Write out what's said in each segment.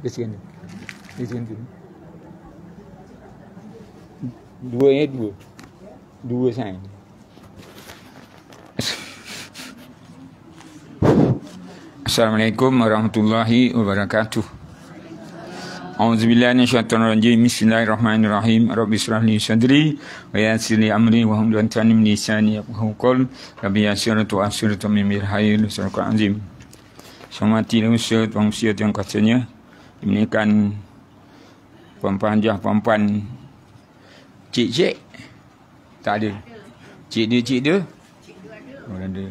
Ke sini. Di sini. Dua. Dua sign. Assalamualaikum warahmatullahi wabarakatuh. A'udzubillahi minasyaitonir rajim. Bismillahirrahmanirrahim. Rabbi shrah li sadri wa yassir li amri wa hlul 'uqdatam min lisani yafqahu qawli. Rabbi yassirtu asirtu min mirhayil surqa azim. Semati usaha tuan usia yang katanya diberikan puan-puan cik-cik tak ada. Cik dia oh, ada.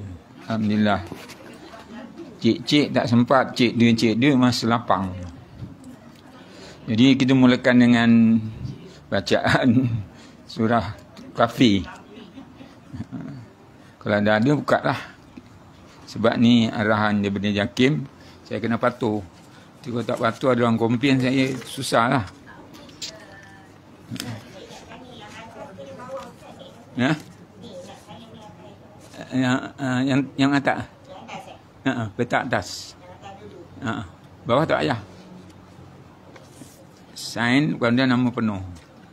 Alhamdulillah. Cik tak sempat, cik dia masa lapang. Jadi kita mulakan dengan bacaan surah Kahfi. Kalau dah ada buka lah. Sebab ni arahan daripada Jakim, saya kena patuh. Kalau tak patuh ada orang komplain saya, susah lah. Ya? Yang atas. Petak atas. Bawah tak payah. Sign kemudian nama penuh.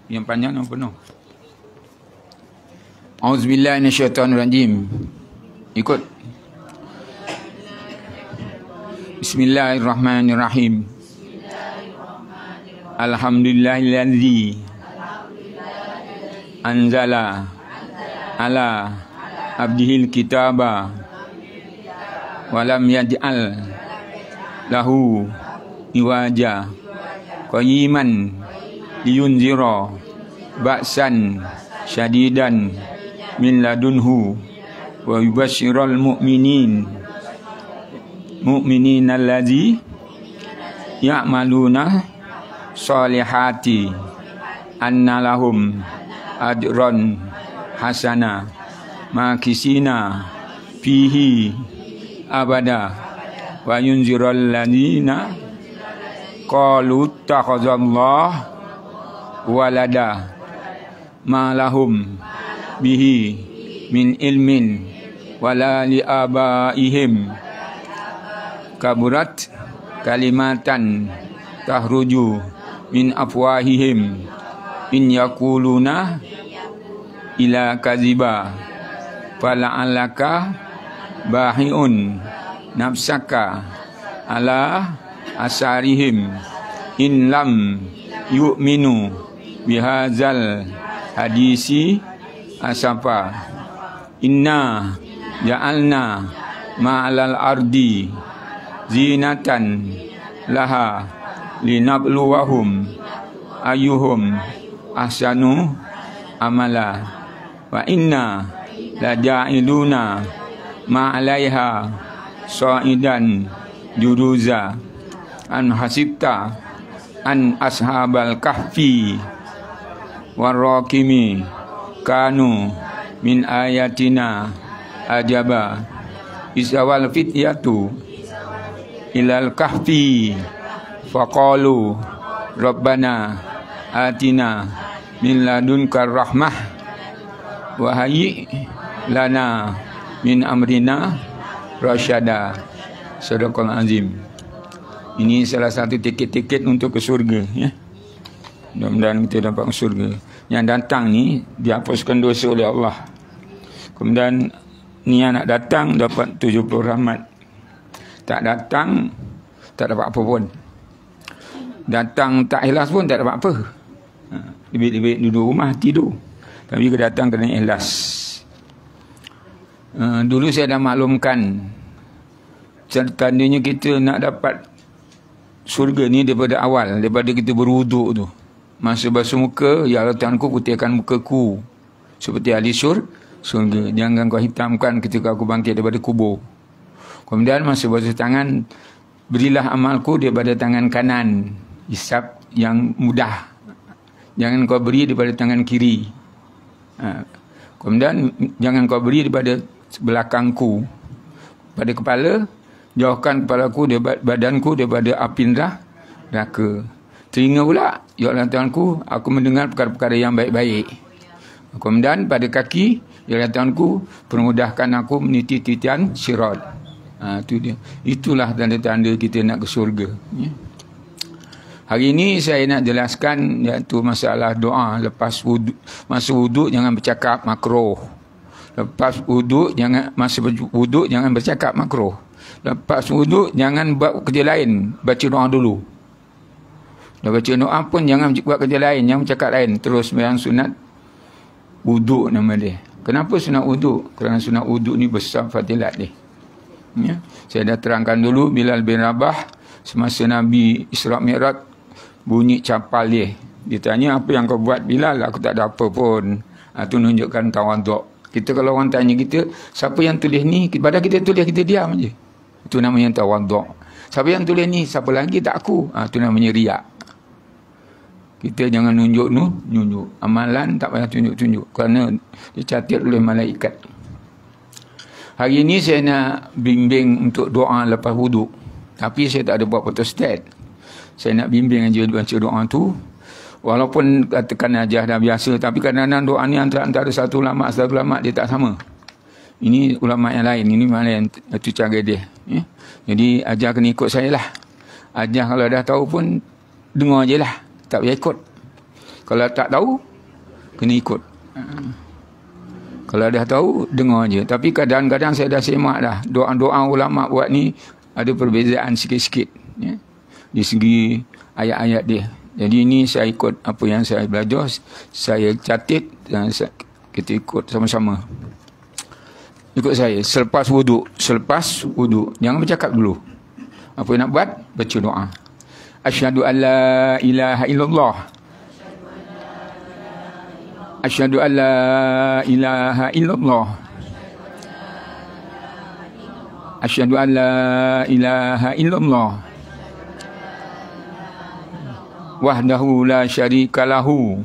Yang panjang nama penuh. Auzubillahi minasyaitonirrajim. Ikut. Bismillahirrahmanirrahim. Alhamdulillahillazi anzala ala abdihil kitaba walam yaj'al lahu iwaja qayyiman liyunzira ba'san syadidan min ladunhu wa yubashshiral mu'minin allazi ya'maluna sholihati anna lahum ajran hasana makisina fihi abada wa yunziral ladina qalu takhazallah walada ma lahum bihi min ilmin wala li abaihim kaburat kalimatan tahruju min afwahihim in yakuluna ila kaziba fala'alaka bahi'un nafsaka ala asarihim in lam yu'minu bihazal hadisi asafa inna ja'alna ma'alal ardi zinatan laha linabluwahum ayyuhum ahsanu amala wa inna la ja'iluna ma'alaiha sa'idan juruza an hasibta an ashabal kahfi warraqimi kanu min ayatina ajaba isawal fityatu ilal kahfi faqalu rabbana atina min ladunka rahmah wa hayyi lana min amrina rasyada. Sadaqallahul azim. Ini salah satu tiket-tiket untuk ke surga ya. Mudah-mudahan kita dapat ke surga. Yang datang ni dihapuskan dosa oleh Allah. Kemudian ni yang nak datang dapat 70 rahmat. Tak datang tak dapat apa pun. Datang tak ikhlas pun tak dapat apa. Lebih-lebih duduk rumah tidur. Tapi kita datang kena ikhlas. Dulu saya dah maklumkan tandanya kita nak dapat surga ni daripada awal, daripada kita berwuduk tu. Masa basuh muka, ya Allah Tuhanku, putihkan mukaku seperti ahli surga. Jangan kau hitamkan ketika aku bangkit daripada kubur. Kemudian masa basuh tangan, berilah amalku daripada tangan kanan, hisab yang mudah. Jangan kau beri daripada tangan kiri. Kemudian jangan kau beri daripada belakangku. Pada kepala, jauhkan kepalaku, badanku daripada api neraka. Telinga pula, ya Allah Tuhanku, aku mendengar perkara-perkara yang baik-baik. Kemudian pada kaki, ya Allah Tuhanku, permudahkan aku meniti titian sirat. Itu dia. Itulah tanda-tanda kita nak ke surga. Ya. Hari ini saya nak jelaskan iaitu masalah doa lepas wuduk. Masa wuduk jangan bercakap makruh. Lepas wuduk jangan bercakap makruh. Lepas wuduk jangan buat kerja lain, baca doa dulu. Dah baca doa pun jangan buat kerja lain, jangan bercakap lain. Terus sembahyang sunat wuduk nama dia. Kenapa sunat wuduk? Kerana sunat wuduk ni besar fadilat dia. Ya. Saya dah terangkan dulu Bilal bin Rabah semasa Nabi Isra Mi'raj bunyi capal dia. Dia tanya, apa yang kau buat Bilal? Aku tak ada apa pun. Itu menunjukkan tawaduk. Kita kalau orang tanya kita, siapa yang tulis ni? Pada kita tulis, kita diam je. Itu namanya tawaduk. Siapa yang tulis ni? Siapa lagi? Tak aku. Itu namanya riak. Kita jangan nunjuk amalan tak payah tunjuk-tunjuk. Kerana dicatat oleh malaikat. Hari ini saya nak bimbing untuk doa lepas wuduk. Tapi saya tak ada buat photostat. Saya nak bimbing aja baca doa tu. Walaupun katakan ajar dah biasa, tapi kadang-kadang doa ni antara satu ulama dia tak sama. Ini ulama yang lain, ini mana yang itu cara dia. Ya? Jadi ajar kena ikut saya lah. Ajar kalau dah tahu pun dengar je lah, tak payah ikut. Kalau tak tahu kena ikut. Kalau dah tahu dengar je. Tapi kadang-kadang saya dah semak dah doa-doa ulama buat ni ada perbezaan sikit-sikit. Ya? Di segi ayat-ayat dia. Jadi ini saya ikut apa yang saya belajar, saya catat dan kita ikut sama-sama. Ikut saya selepas wuduk, jangan bercakap dulu. Apa yang nak buat? Baca doa. Asyhadu an la ilaha illallah. Asyhadu an la ilaha illallah. Asyhadu an la ilaha illallah. Wahdahu la syarika lahu.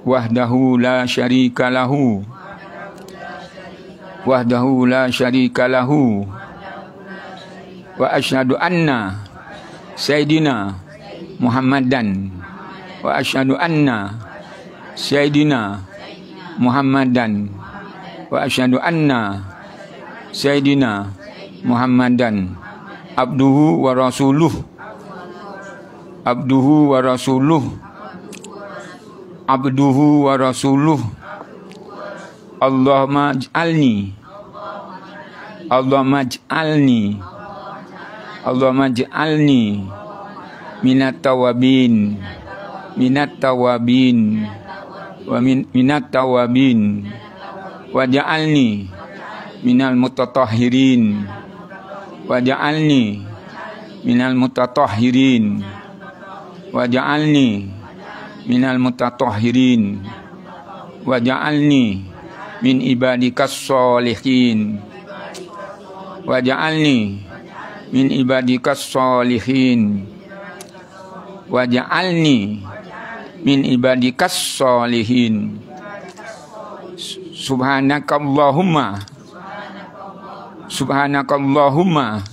Wahdahu la syarika lahu. Wahdahu la syarika lahu. Wa asyhadu anna Sayyidina Muhammadan. Wa asyhadu anna Sayyidina Muhammadan. Wa asyhadu anna Sayyidina Muhammadan abduhu wa rasuluh. Abduhu wa rasuluh. Abduhu wa rasuluh. Allahumma ij'alni. Allahumma ij'alni. Allahumma ij'alni minat tawabin. Minat tawabin. Wa minat tawabin. Wa ja'alni minal mutatahhirin. Wa ja'alni minal mutatahhirin. Waj'alni minal mutatahhirin. Waj'alni min ibadikas sholihin. Waj'alni min ibadikas sholihin. Waj'alni min ibadikas sholihin. Subhanakallahumma. Subhanakallahumma.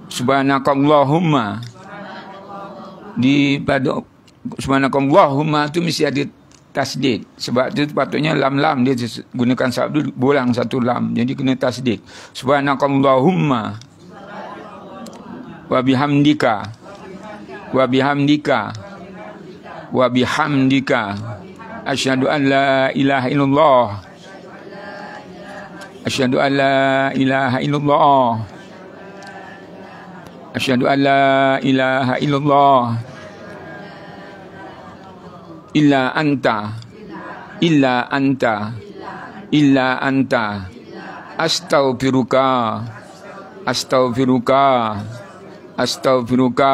Subhanakallahumma. Di pada subhanakallahumma tu mesti ada tasdid. Sebab tu patutnya lam-lam dia gunakan sabdu bolang satu lam. Jadi kena tasdid. Subhanakallahumma wa bihamdika wa bihamdika wa bihamdika asyhadu an la ilaha illallah. Asyhadu an la ilaha illallah. Asyhadu an la ilaha illallah. Illa anta. Illa anta. Illa anta. Astaghfiruka. Astaghfiruka. Astaghfiruka.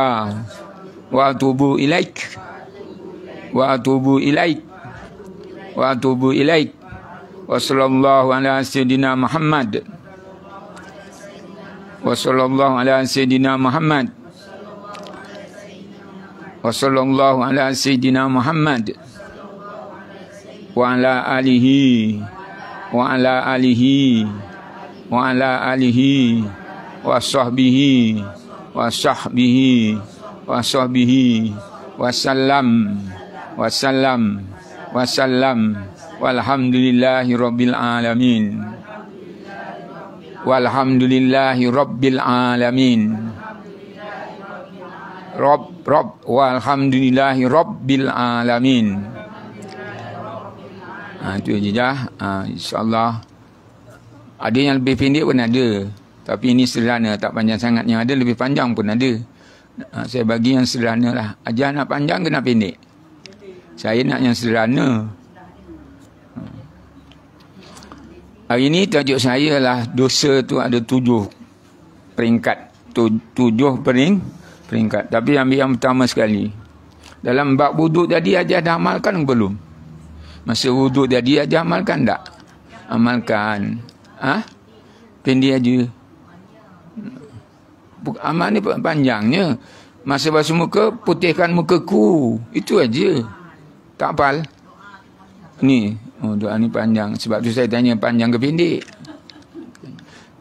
Wa atubu ilaik. Wa atubu ilaik. Wa atubu ilaik. Wa sallallahu ala sayyidina Muhammad. Wa sallallahu ala sayyidina Muhammad. Wa sallallahu ala sayyidina Muhammad. Wa ala alihi. Wa ala alihi. Wa ala alihi. Wa sahbihi. Wa sahbihi. Wa sahbihi. Wa sallam. Wa sallam. Wa sallam. Walhamdulillahi rabbil alamin. Walhamdulillahi rabbil alamin. Rob walhamdulillahi rabbil alamin. Itu je dah. InsyaAllah. Ada yang lebih pendek pun ada. Tapi ini sederhana, tak panjang sangat. Yang ada lebih panjang pun ada. Saya bagi yang sederhana lah. Ajar nak panjang ke nak pendek? Saya nak yang sederhana. Hari ini tajuk saya lah dosa tu ada 7 peringkat. 7 peringkat. Tapi ambil yang pertama sekali. Dalam bab wuduk tadi ajar dah amalkan belum? Masa wuduk tadi ajar amalkan tak? Amalkan. Pendek aja. Amal ni panjangnya. Masa basuh muka, putihkan mukaku. Itu aja. Tak hafal? Ni. Doa ni panjang. Sebab tu saya tanya panjang ke pendek.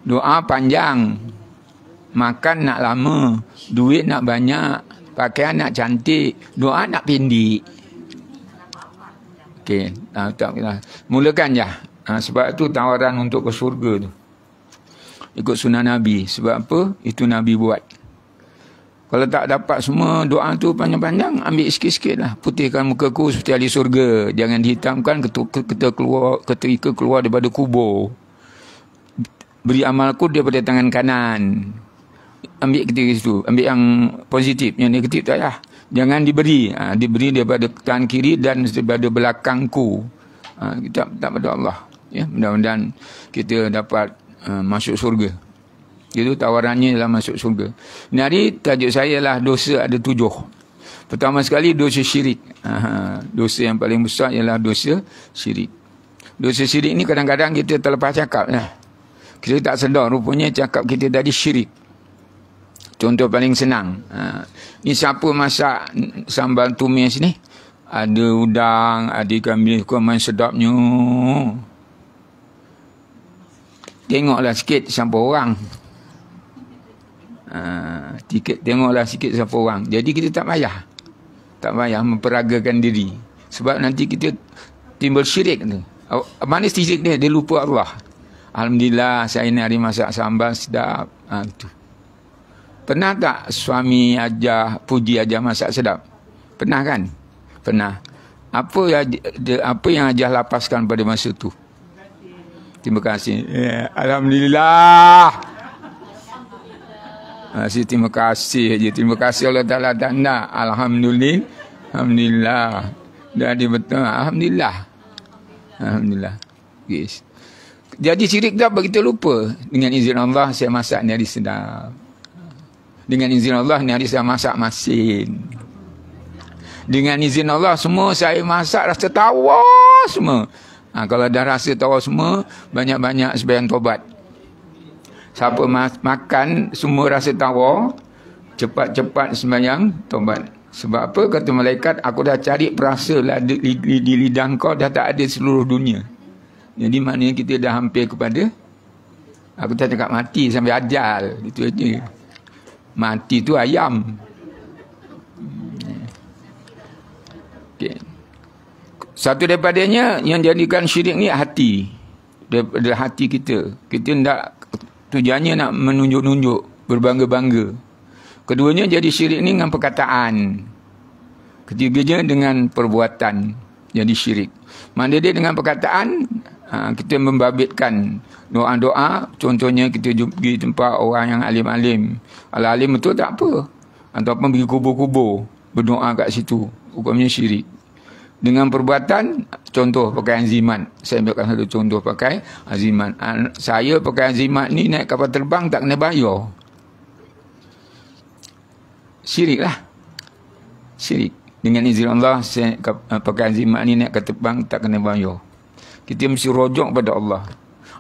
Doa panjang. Makan nak lama. Duit nak banyak. Pakaian nak cantik. Doa nak pendek. Okey. Mulakan je. Sebab tu tawaran untuk ke syurga tu. Ikut sunnah Nabi. Sebab apa? Itu Nabi buat. Kalau tak dapat semua doa tu panjang-panjang, ambil sikit-sikit lah. Putihkan mukaku seperti ahli surga. Jangan dihitamkan ketika keluar daripada kubur. Beri amalku daripada tangan kanan. Ambil ketika itu. Ambil yang positif. Yang negatif tak payah. Jangan diberi. Diberi daripada tangan kiri dan daripada belakangku. Kita tak pada Allah. Ya, mudah-mudahan kita dapat masuk surga. Itu tawarannya dalam masuk surga. Ini hari tajuk saya lah dosa ada 7. Pertama sekali dosa syirik. Dosa yang paling besar ialah dosa syirik. Dosa syirik ni kadang-kadang kita terlepas cakap lah. Kita tak sedar rupanya cakap kita tadi syirik. Contoh paling senang. Ni siapa masak sambal tumis ni? Ada udang, ada ikan bilis kuman sedapnya. Tengoklah sikit siapa orang. Tengoklah sikit siapa orang. Jadi kita tak payah. Tak payah memperagakan diri. Sebab nanti kita timbul syirik tu. Mana syirik dia? Dia lupa Allah. Alhamdulillah saya ni hari masak sambal sedap. Tu. Pernah tak suami puji ajar masak sedap? Pernah kan? Pernah. Apa yang ajar lapaskan pada masa tu? Terima kasih. Alhamdulillah. Terima kasih aja. Terima kasih Allah Ta'ala tanda. Alhamdulillah. Alhamdulillah. Dah ada betul. Alhamdulillah. Alhamdulillah. Yes. Jadi syirik tak begitu lupa. Dengan izin Allah saya masak ni hari sedap. Dengan izin Allah ni hari saya masak masin. Dengan izin Allah semua saya masak rasa tawa semua. Kalau dah rasa tawa semua, banyak-banyak sembahyang tobat. Siapa makan semua rasa tawa, cepat-cepat sembahyang tobat. Sebab apa? Kata malaikat, aku dah cari perasa lah di lidah kau, dah tak ada seluruh dunia. Jadi maknanya kita dah hampir kepada, aku tak cakap mati sampai ajal. Itu aja. Mati tu ayam. Okay. Satu daripadanya yang jadikan syirik ni hati. Daripada hati kita. Kita nak, tujuannya nak menunjuk-nunjuk, berbangga-bangga. Keduanya jadi syirik ni dengan perkataan. Ketiganya dengan perbuatan. Jadi syirik. Mana dia dengan perkataan, kita membabitkan doa-doa. Contohnya kita pergi tempat orang yang alim-alim. Alim betul tak apa. Ataupun pergi kubur-kubur, berdoa kat situ. Hukumnya syirik. Dengan perbuatan, contoh pakai azimat. Saya ambilkan satu contoh pakai azimat. Saya pakai azimat ni naik kapal terbang tak kena bayar. Syirik lah. Syirik. Dengan izin Allah, saya pakai azimat ni naik kapal terbang tak kena bayar. Kita mesti rojok pada Allah.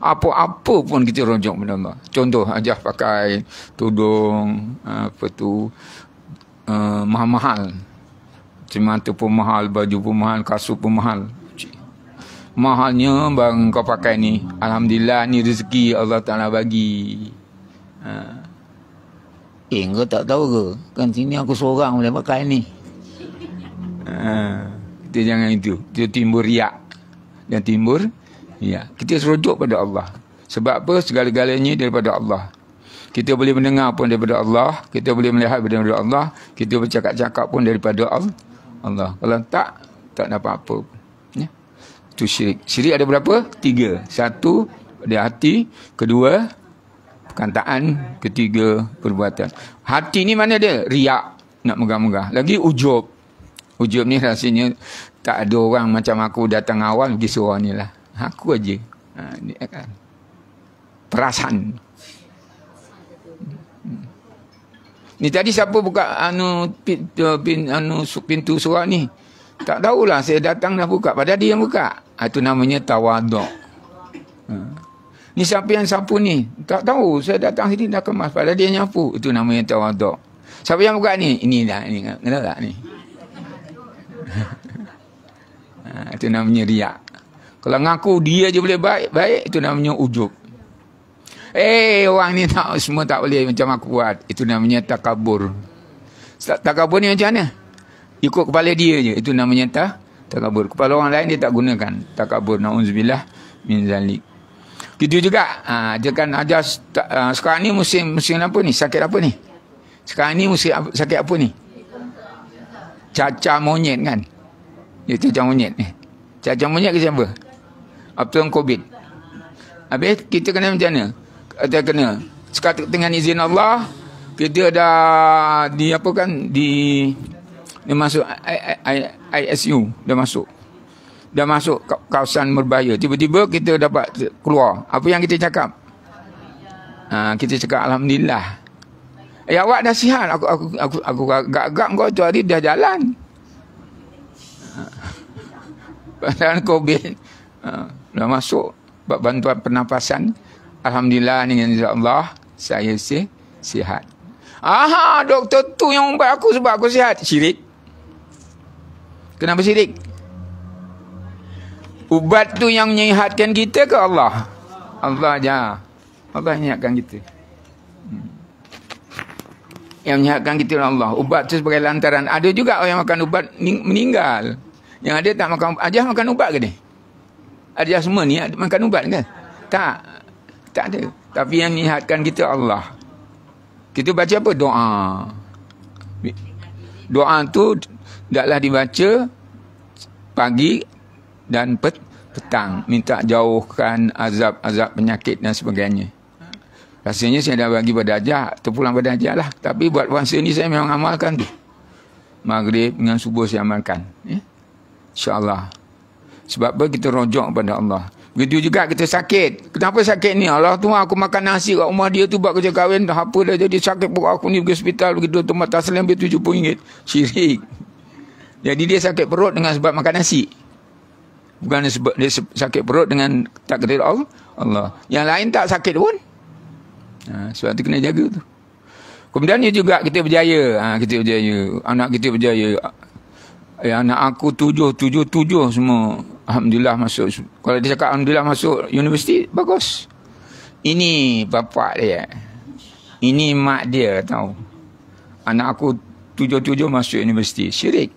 Apa-apa pun kita rojok pada Allah. Contoh, ajah pakai tudung, mahal-mahal. Semata pun mahal, baju pun mahal, kasut pun mahal. Mahalnya bang kau pakai ni. Alhamdulillah ni rezeki Allah Ta'ala bagi. Kau tak tahu ke? Kan sini aku seorang boleh pakai ni. Kita jangan itu. Kita timbul riak. Dan timbul riak. Kita serujuk pada Allah. Sebab apa? Segala-galanya daripada Allah. Kita boleh mendengar pun daripada Allah, kita boleh melihat daripada Allah, kita bercakap-cakap pun daripada Allah. Kalau tak dapat apa pun. Ya. Itu syirik. Syirik ada berapa? 3. 1, dia hati. 2, perkataan. 3, perbuatan. Hati ni mana dia? Riak. Nak megah-megah. Lagi ujub. Ujub ni rasanya tak ada orang macam aku datang awal pergi surau ni lah. Aku aja. Ni kan. Perasaan. Ni tadi siapa buka pintu surau ni? Tak tahulah, saya datang dah buka. Padahal dia yang buka. Itu namanya tawaduk. Ni siapa yang sapu ni? Tak tahu, saya datang sini dah kemas. Padahal dia yang nyapu. Itu namanya tawaduk. Siapa yang buka ni? Ini dah, ni. Kenal tak ni? Itu namanya riak. Kalau ngaku dia je boleh baik, itu namanya ujub. Orang ni semua tak boleh macam aku buat. Itu namanya takabur. Takabur ni macam mana? Ikut kepala dia je. Itu namanya takabur. Kepala orang lain dia tak gunakan. Takabur. Na'udzubillah min zalik. Gitu juga. Dia kan ajar sekarang ni musim apa ni? Sakit apa ni? Sekarang ni musim sakit apa ni? Cacar monyet kan? Itu cacar monyet ni. Cacar monyet ke siapa? Apa tu COVID? Habis kita kena macam mana? Kita kena sekarang dengan izin Allah kita dah dia masuk ISU, dah masuk kawasan berbahaya. Tiba-tiba kita dapat keluar. Apa yang kita cakap? Kita cakap alhamdulillah. Awak dah sihat. Aku agak-agak kau tu hari dah jalan. Padahal COVID dah masuk bantuan pernafasan. Alhamdulillah dengan izin Allah saya sihat. Doktor tu yang ubat aku sebab aku sihat. Syirik. Kenapa syirik? Ubat tu yang menyihatkan kita ke Allah? Allah je. Allah menyihatkan kita. Yang menyihatkan kita Allah. Ubat tu sebagai lantaran. Ada juga orang yang makan ubat meninggal. Yang ada tak makan ubat. Ajah makan ubat ke dia? Ajah semua ni makan ubat kan? Tak ada. Tapi yang menyihatkan kita Allah. Kita baca apa? Doa. Doa tu taklah dibaca pagi dan petang. Minta jauhkan azab-azab penyakit dan sebagainya. Rasanya saya dah bagi pada Ajah. Terpulang pada Ajah lah. Tapi buat puasa ni saya memang amalkan tu. Maghrib dengan subuh saya amalkan. InsyaAllah. Sebab apa? Kita rojok pada Allah. Begitu juga kita sakit. Kenapa sakit ni? Allah tu aku makan nasi kat rumah dia tu buat kerja kahwin. Dah apa dah jadi sakit perut aku ni pergi hospital. Begitu tempat taslim ambil RM70. Syirik. Jadi dia sakit perut dengan sebab makan nasi. Bukan sebab dia sakit perut dengan takdir Allah. Yang lain tak sakit pun. Sebab tu kena jaga tu. Kemudian juga kita berjaya. Kita berjaya. Anak kita berjaya. Anak aku 7 semua. Alhamdulillah masuk. Kalau dia cakap alhamdulillah masuk universiti, bagus. Ini bapa dia. Ini mak dia, tahu. Anak aku 7 masuk universiti. Syirik.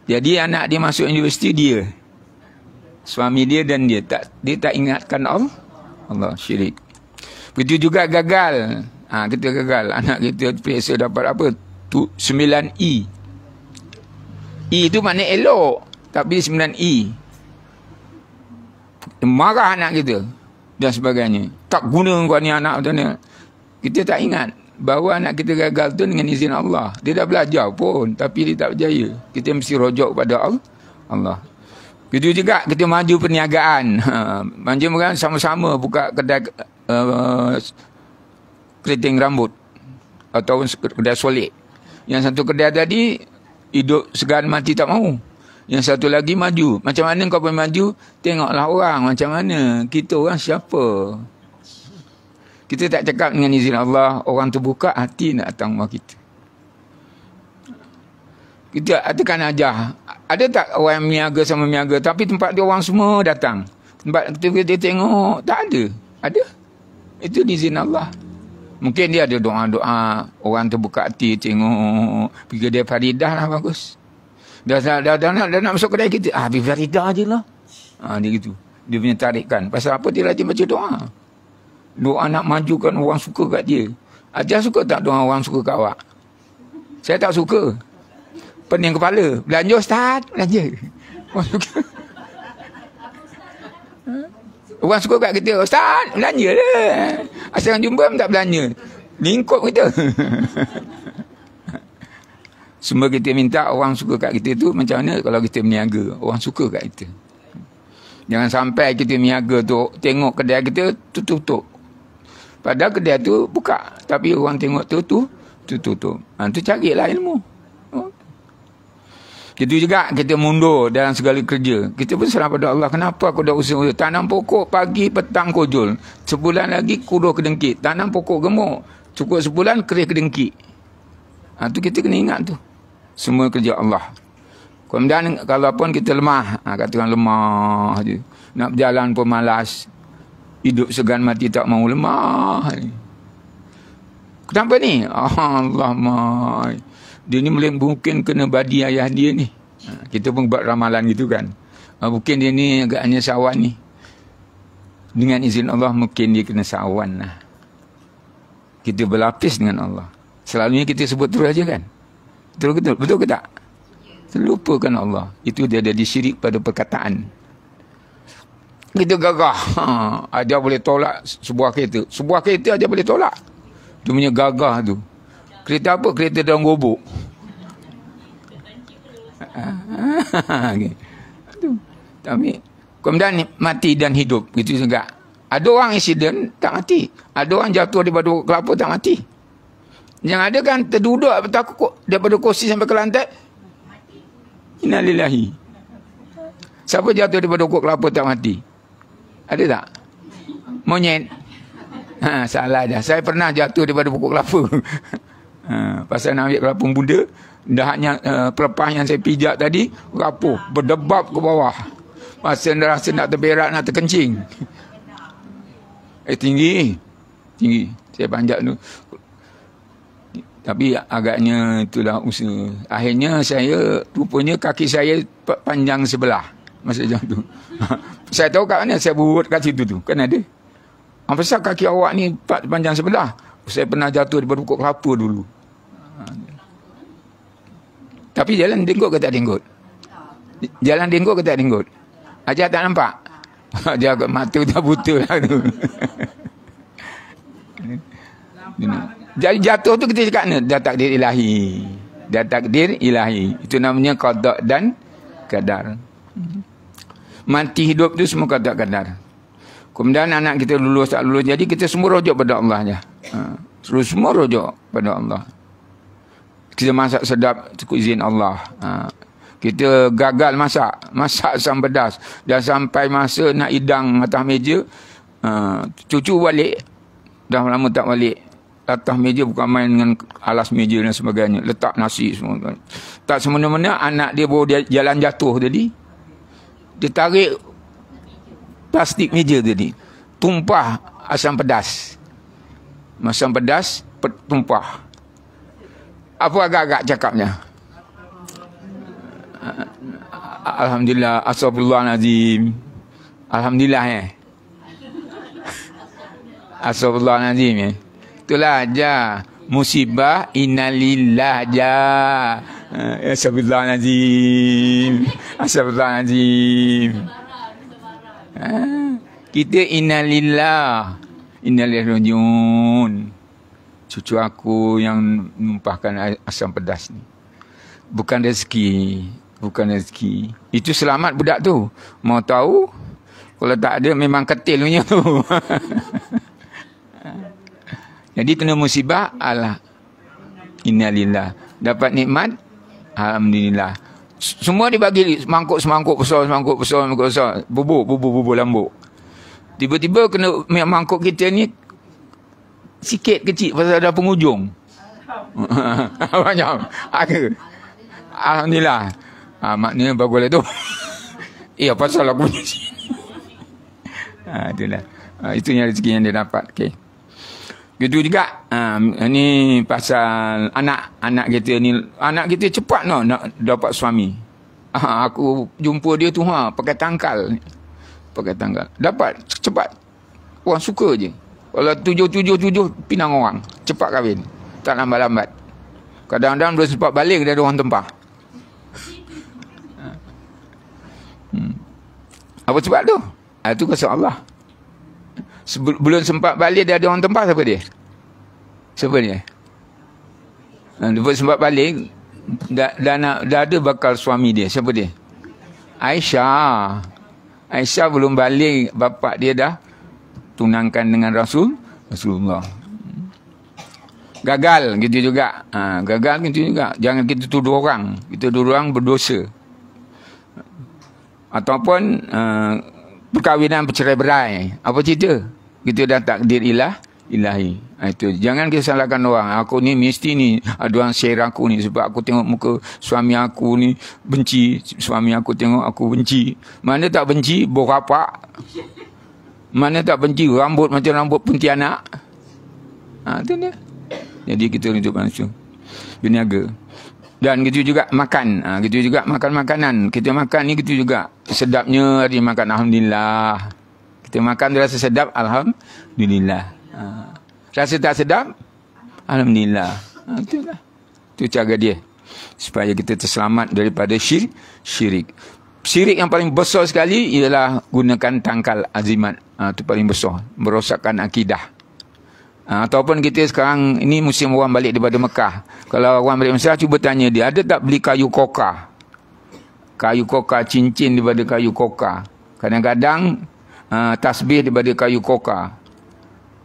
Jadi anak dia masuk universiti dia. Suami dia dan dia tak ingatkan Allah. Syirik. Begitu juga gagal. Kita gagal. Anak kita periksa dapat apa? 9E. E itu maknanya elok. Tapi 9E. Marah anak kita. Dan sebagainya. Tak guna kau ni anak macam mana. Kita tak ingat. Bahawa anak kita gagal tu dengan izin Allah. Dia dah belajar pun. Tapi dia tak berjaya. Kita mesti rojok pada Allah. Begitu juga kita maju perniagaan. Macam sama-sama buka kedai keriting rambut. Atau kedai solik. Yang satu kedai tadi hidup segan mati tak mahu. Yang satu lagi maju. Macam mana kau boleh maju? Tengoklah orang macam mana. Kita orang siapa? Kita tak cakap dengan izin Allah. Orang terbuka hati nak datang rumah kita. Kita kan ajar. Ada tak orang yang meniaga sama meniaga? Tapi tempat dia orang semua datang. Tempat dia tengok. Tak ada. Ada. Itu izin Allah. Mungkin dia ada doa-doa. Orang terbuka hati tengok. Pergi dia Faridah lah bagus. Dah nak masuk kedai kita. Pergi Faridah je lah. Dia gitu. Dia punya tarikan. Pasal apa dia rajin baca doa. Doa nak majukan orang suka kat dia. Ajar suka tak doa orang suka kat awak? Saya tak suka. Pening kepala. Belanja Ustaz, belanja. Orang suka. Orang suka kat kita, Ustaz, belanja lah. Asal jumpa tak belanja. Lingkup kita. Semua kita minta orang suka kat kita tu macam mana kalau kita berniaga. Orang suka kat kita. Jangan sampai kita berniaga tu, tengok kedai kita tu tutup. Padahal kedai tu buka. Tapi orang tengok tu tutup. Tu carilah ilmu. Itu juga kita mundur dalam segala kerja. Kita berserah pada Allah. Kenapa aku dah usaha? Tanam pokok pagi, petang kojol. Sebulan lagi kuruh kedengkit. Tanam pokok gemuk. Cukup sebulan kerih kedengkit. Tu kita kena ingat tu. Semua kerja Allah. Kemudian kalau pun kita lemah. Katakan lemah je. Nak berjalan pun malas. Hidup segan mati tak mau, lemah. Kenapa ni? Allah mai. Dia ni mungkin kena badi ayah dia ni. Kita pun buat ramalan gitu kan. Mungkin dia ni agaknya sawan ni. Dengan izin Allah mungkin dia kena sawan lah. Kita berlapis dengan Allah. Selalunya kita sebut terus aja kan. Betul ke tak? Terlupakan Allah. Itu dia ada syirik pada perkataan. Kita gagah. Ajar boleh tolak sebuah kereta. Sebuah kereta ajar boleh tolak. Dia punya gagah tu. Kereta apa? Kereta dalam gobok. Tapi kemudian mati dan hidup. Itu juga. Ada orang insiden tak mati. Ada orang jatuh daripada pokok kelapa tak mati. Yang ada kan terduduk daripada kursi sampai ke lantai. Innalillahi. Siapa jatuh daripada pokok kelapa tak mati? Ada tak? Monyet. Salah dah. Saya pernah jatuh daripada pokok kelapa. Pasal nak ambil kelapa muda, dahnya pelepah yang saya pijak tadi rapuh, berdebab ke bawah. Masa rasa nak terberak, nak terkencing. Tinggi. Saya panjat tu. Tapi agaknya itulah usaha. Akhirnya saya, rupanya kaki saya panjang sebelah. Masa jam tu. Saya tahu kat mana saya burut kat situ tu. Kan ada. Apa pasal kaki awak ni panjang sebelah? Saya pernah jatuh daripada pokok kelapa dulu. Tapi jalan denggut ke tak denggut? Jalan denggut ke tak denggut? Ajar tak nampak? Ajar mata dah buta lah tu. Jadi jatuh tu kita cakap ni, dah takdir ilahi. Dah takdir ilahi. Itu namanya qada dan qadar. Mati hidup tu semua qada kadar. Kemudian anak kita lulus tak lulus. Jadi kita semua rujuk pada Allah je. Semua rujuk pada Allah. Kita masak sedap cukup izin Allah. Kita gagal masak asam pedas. Dah sampai masa nak hidang atas meja. Cucu balik. Dah lama tak balik. Atas meja bukan main dengan alas meja dan sebagainya. Letak nasi semua. Tak semena-mena anak dia baru jalan jatuh tadi. Dia tarik plastik meja tadi. Tumpah asam pedas. Asam pedas tumpah. Apa agak-agak cakapnya? Alhamdulillah, astagfirullahalazim. Alhamdulillah Astagfirullahalazim Itulah aja. Musibah innalillah aja. Astagfirullahalazim. Astagfirullahalazim. Kita innalillah. Innalillahi rajiun. Cucu aku yang numpahkan asam pedas ni. Bukan rezeki. Bukan rezeki. Itu selamat budak tu. Mau tahu? Kalau tak ada memang ketil punya tu. Jadi kena musibah, Allah. Innalillah. Dapat nikmat, alhamdulillah. Semua dibagi semangkuk besar. Bubur lambuk. Tiba-tiba kena mangkuk kita ni sikit kecil pasal ada penghujung. Banyak. Alhamdulillah. Maknanya baguslah tu. Pasal aku punya sini. Itulah. Itu yang rezeki yang dia dapat. Okay. Gitu juga. Ini pasal anak kita ni. Anak kita cepat nak dapat suami. Aku jumpa dia tu pakai tangkal. Dapat cepat. Orang suka je. Kalau 7 pinang orang. Cepat kahwin. Tak lambat-lambat. Kadang-kadang belum sempat balik dah ada orang tempah. Apa sebab tu? Itu kuasa Allah. Belum sempat balik dah ada orang tempah, siapa dia? Siapa dia? Belum sempat balik dah ada bakal suami dia. Siapa dia? Aisyah. Aisyah belum balik, bapak dia dah tunangkan dengan Rasulullah. Gagal gitu juga. Gagal gitu juga. Jangan kita tuduh orang. Kita tuduh orang berdosa. Ataupun perkahwinan bercerai-berai. Apa cerita? Kita dah takdir ilahi. Itu. Jangan kita salahkan orang. Aku ni mesti ni ada orang share aku ni sebab aku tengok muka suami aku ni benci. Suami aku tengok aku benci. Mana tak benci, borapak. Mana tak benci, rambut macam rambut pontianak. Itu dia. Jadi kita untuk manusia berniaga. Dan gitu juga makan. Gitu juga makan makanan. Kita makan ni gitu juga. Sedapnya hari makan alhamdulillah. Kita makan rasa sedap alhamdulillah. Rasa tak sedap alhamdulillah. Itulah. Itu cara dia supaya kita terselamat daripada syirik. Syirik yang paling besar sekali ialah gunakan tangkal azimat. Itu paling besar. Merosakkan akidah. Ataupun kita sekarang, ini musim orang balik daripada Mekah. Kalau orang balik Mesir, cuba tanya dia, ada tak beli kayu koka? Kayu koka, cincin daripada kayu koka. Kadang-kadang tasbih daripada kayu koka.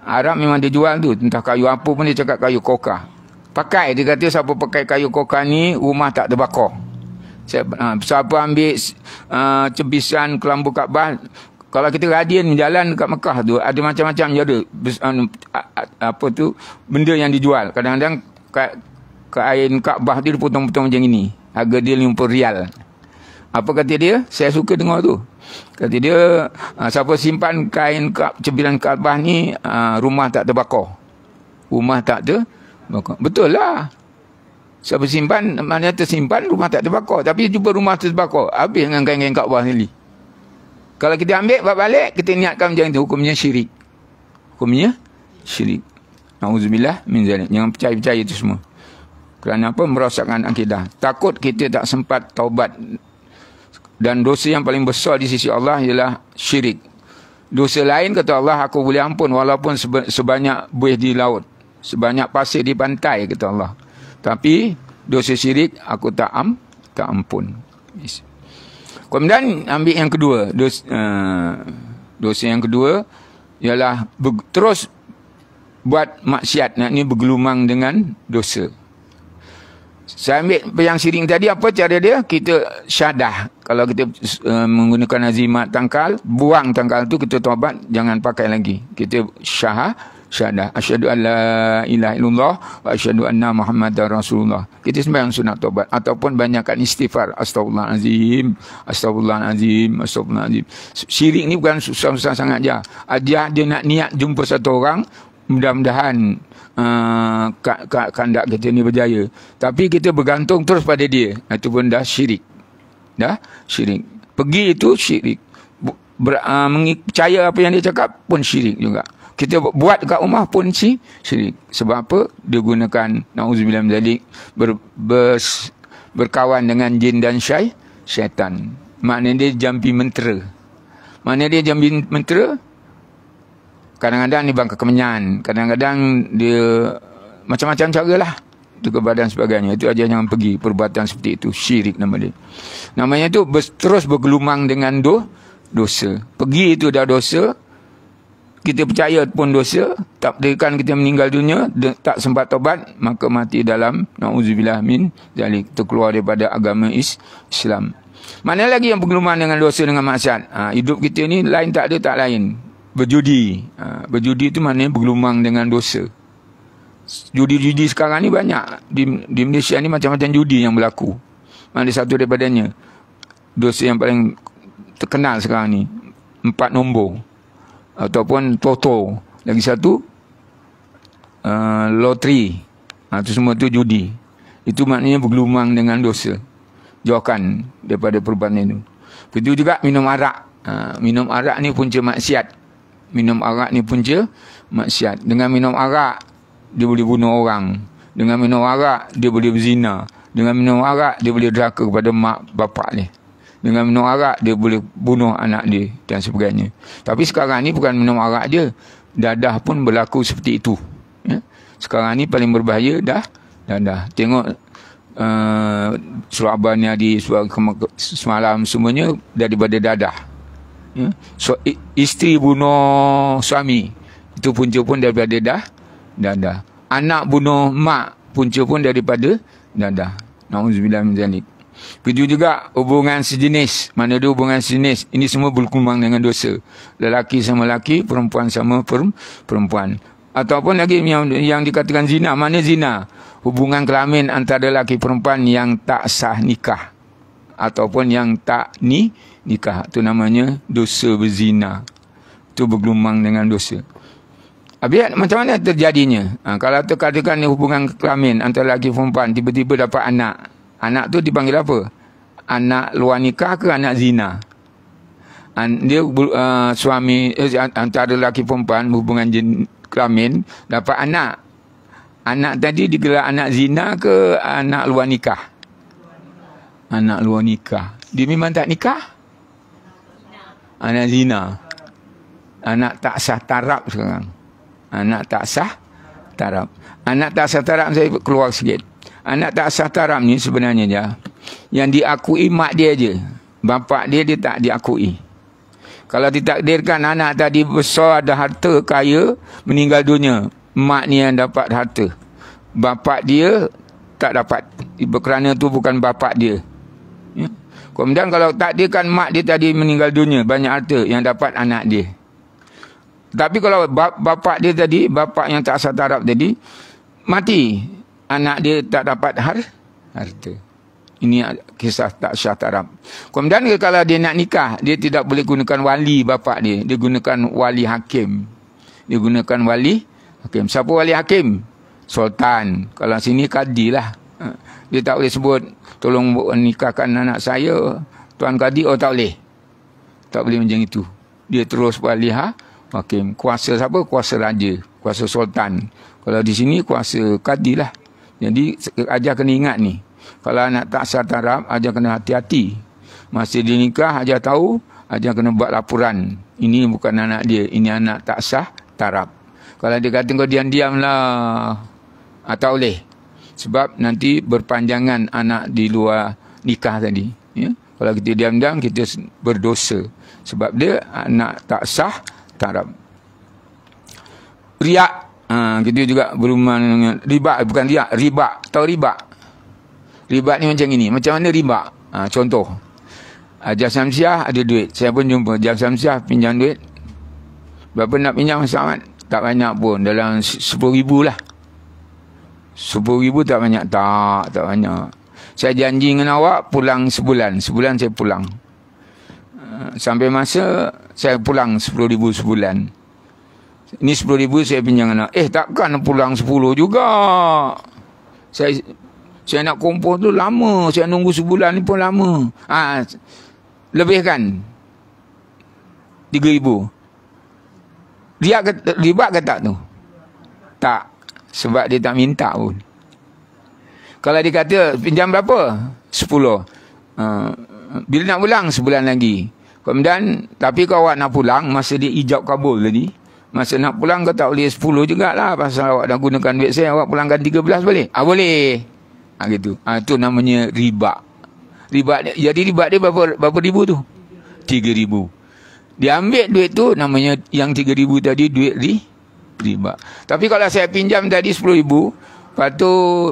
Arab memang dia jual tu. Entah kayu apa pun dia cakap kayu koka. Pakai, dia kata siapa pakai kayu koka ni, rumah tak terbakar. Siapa ambil cebisan kelambu Kaabah, kalau kita rajin jalan dekat Mekah tu, ada macam-macam je ada apa tu benda yang dijual. Kadang-kadang kain Kaabah dia potong-potong macam ini. Harga dia RM50. Apa kata dia? Saya suka dengar tu. Kata dia, siapa simpan kain cebilan Kaabah ni, rumah tak terbakar. Rumah tak terbakar. Betul lah. Siapa simpan, mana tersimpan, rumah tak terbakar. Tapi cuba rumah terbakar, habis dengan kain-kain Kaabah ni. Kalau kita ambil, buat balik, kita niatkan macam itu. Hukumnya syirik. Hukumnya syirik. Na'udzubillah min zalik. Jangan percaya-percaya itu semua. Kerana apa? Merosakkan akidah. Takut kita tak sempat taubat. Dan dosa yang paling besar di sisi Allah ialah syirik. Dosa lain, kata Allah, aku boleh ampun walaupun sebanyak buih di laut. Sebanyak pasir di pantai, kata Allah. Tapi dosa syirik aku tak ampun. Yes. Kemudian ambil yang kedua. Dosa yang kedua ialah terus buat maksiat. Ini bergelumang dengan dosa. Saya ambil yang syirik tadi, apa cara dia? Kita syahadah. Kalau kita menggunakan azimat tangkal, buang tangkal tu, kita taubat, jangan pakai lagi. Kita syahadah. Asyhadu an la ilaha illallah wa asyhadu anna Muhammadar Rasulullah. Kita sembahyang sunat taubat ataupun banyakkan istighfar. Astagfirullahalazim, astagfirullahalazim, astagfirullahalazim. Syirik ni bukan susah-susah sangat je. Dia nak niat jumpa satu orang, mudah-mudahan kandak kita ni berjaya. Tapi kita bergantung terus pada dia. Itu pun dah syirik. Dah syirik. Pergi itu syirik. Percaya apa yang dia cakap pun syirik juga. Kita buat kat rumah pun syirik. Sebab apa? Dia gunakan na'udzubillah min dzalik, berkawan dengan jin dan syaitan. Maknanya dia jampi mentera. Maknanya dia jampi mentera. Kadang-kadang ni bangka kemenyan. Kadang-kadang dia macam-macam cara lah. Itu kebadan sebagainya. Itu aja jangan pergi perbuatan seperti itu. Syirik nama dia. Namanya tu terus bergelumang dengan dosa. Pergi itu dah dosa. Kita percaya pun dosa, takdirkan kita meninggal dunia, tak sempat taubat, maka mati dalam na'udzubillah min zalik, terkeluar daripada agama Islam. Mana lagi yang bergelumang dengan dosa, dengan maksiat? Hidup kita ni lain tak ada tak lain. Berjudi. Berjudi itu maknanya bergelumang dengan dosa. Judi-judi sekarang ni banyak. Di Malaysia ni macam-macam judi yang berlaku. Mana satu daripadanya. Dosa yang paling terkenal sekarang ni. 4 nombor. Ataupun toto. Lagi satu loteri. Itu semua tu judi. Itu maknanya bergelumang dengan dosa. Jauhkan daripada perbuatan itu. Begitu juga minum arak. Minum arak ni punca maksiat. Minum arak ni punca maksiat. Dengan minum arak dia boleh bunuh orang. Dengan minum arak dia boleh berzina. Dengan minum arak dia boleh derhaka kepada mak bapak dia. Dengan minum arak dia boleh bunuh anak dia dan sebagainya. Tapi sekarang ni bukan minum arak je, dadah pun berlaku seperti itu. Ya? Sekarang ni paling berbahaya dadah. Tengok Surah Abani di semalam semuanya daripada dadah. Ya? So, isteri bunuh suami, itu punca pun daripada dadah. Anak bunuh mak, punca pun daripada dadah. Nauzubillah min zalik. Begitu juga hubungan sejenis. Mana ada hubungan sejenis, ini semua berkembang dengan dosa. Lelaki sama lelaki, perempuan sama perempuan. Ataupun lagi yang dikatakan zina. Mana zina? Hubungan kelamin antara lelaki perempuan yang tak sah nikah. Ataupun yang tak nikah. Itu namanya dosa berzina. Itu bergelombang dengan dosa. Habis macam mana terjadinya? Kalau terkatakan hubungan kelamin antara lelaki perempuan, tiba-tiba dapat anak. Anak tu dipanggil apa? Anak luar nikah ke anak zina? Dia suami antara lelaki perempuan hubungan kelamin dapat anak. Anak tadi digelar anak zina ke anak luar nikah? Anak luar nikah. Dia memang tak nikah? Anak zina. Anak tak sah taraf sekarang. Anak tak sah taraf. Anak tak sah taraf, saya keluar sikit. Anak tak sah taraf ni sebenarnya dia yang diakui mak dia je. Bapak dia tak diakui. Kalau ditakdirkan anak tadi besar, ada harta, kaya, meninggal dunia, mak ni yang dapat harta, bapak dia tak dapat. Kerana tu bukan bapak dia. Ya? Kemudian kalau takdirkan mak dia tadi meninggal dunia, banyak harta, yang dapat anak dia. Tapi kalau bapak dia tadi, bapak yang tak sah taraf tadi mati, anak dia tak dapat harta. Ini kisah tak sah taraf. Kemudian kalau dia nak nikah, dia tidak boleh gunakan wali bapak dia. Dia gunakan wali hakim. Dia gunakan wali hakim. Siapa wali hakim? Sultan. Kalau sini kadi lah. Dia tak boleh sebut, tolong nikahkan anak saya, Tuan Kadi. Oh, tak boleh. Tak boleh macam itu. Dia terus wali hakim. Kuasa siapa? Kuasa raja. Kuasa sultan. Kalau di sini kuasa kadi lah. Jadi ajar kena ingat ni. Kalau anak tak sah taraf, ajar kena hati-hati. Masa dia nikah, ajar tahu, ajar kena buat laporan. Ini bukan anak dia, ini anak tak sah taraf. Kalau dia kata kau diam-diam lah, tak boleh. Sebab nanti berpanjangan anak di luar nikah tadi. Ya? Kalau kita diam-diam, kita berdosa. Sebab dia anak tak sah taraf. Riak. Kita juga berhubungan dengan riba. Bukan riak, riba. Tahu riba? Riba ni macam ini. Macam mana riba? Contoh. Jas Samsiah ada duit. Saya pun jumpa Jas Samsiah pinjam duit. Berapa nak pinjam Sahabat? Tak banyak pun. Dalam 10,000 lah. 10,000 tak banyak. Tak banyak. Saya janji dengan awak pulang sebulan. Sebulan saya pulang. Sampai masa saya pulang 10,000 sebulan. Ini 10,000 saya pinjam dengan awak. Takkan pulang 10 juga. Saya nak kumpul tu lama. Saya nunggu sebulan ni pun lama. Lebihkan 3,000. Riba ke tak tu? Tak. Sebab dia tak minta pun. Kalau dia kata pinjam berapa? 10. Bila nak pulang? Sebulan lagi. Kemudian, tapi kalau awak nak pulang, masa dia ijab kabul tadi, masa nak pulang kau tak boleh 10 jugalah. Pasal awak dah gunakan duit saya, awak pulangkan 13 boleh? Boleh. Gitu. Itu namanya riba. Jadi riba dia berapa ribu tu? 3,000. Dia ambil duit tu, namanya yang 3,000 tadi duit riba. Tapi kalau saya pinjam tadi 10,000, lepas tu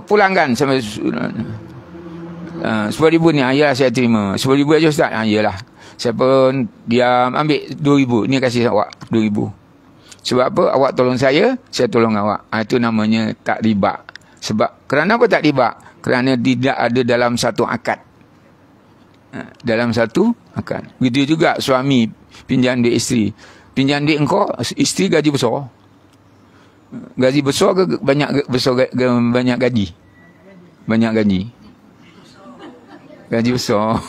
pulangkan sampai 10,000 ni, ayalah saya terima. 10,000 aja Ustaz. Ayalah. Saya pun diam, ambil 2,000. Ni kasih awak 2,000. Sebab apa? Awak tolong saya tolong awak. Itu namanya tak riba. Sebab, kerana apa tak riba? Kerana tidak ada dalam satu akad. Dalam satu akad. Begitu juga suami pinjam duit isteri. Pinjam duit engkau, isteri gaji besar. Gaji besar ke banyak besar, banyak gaji? Banyak gaji. Gaji besar.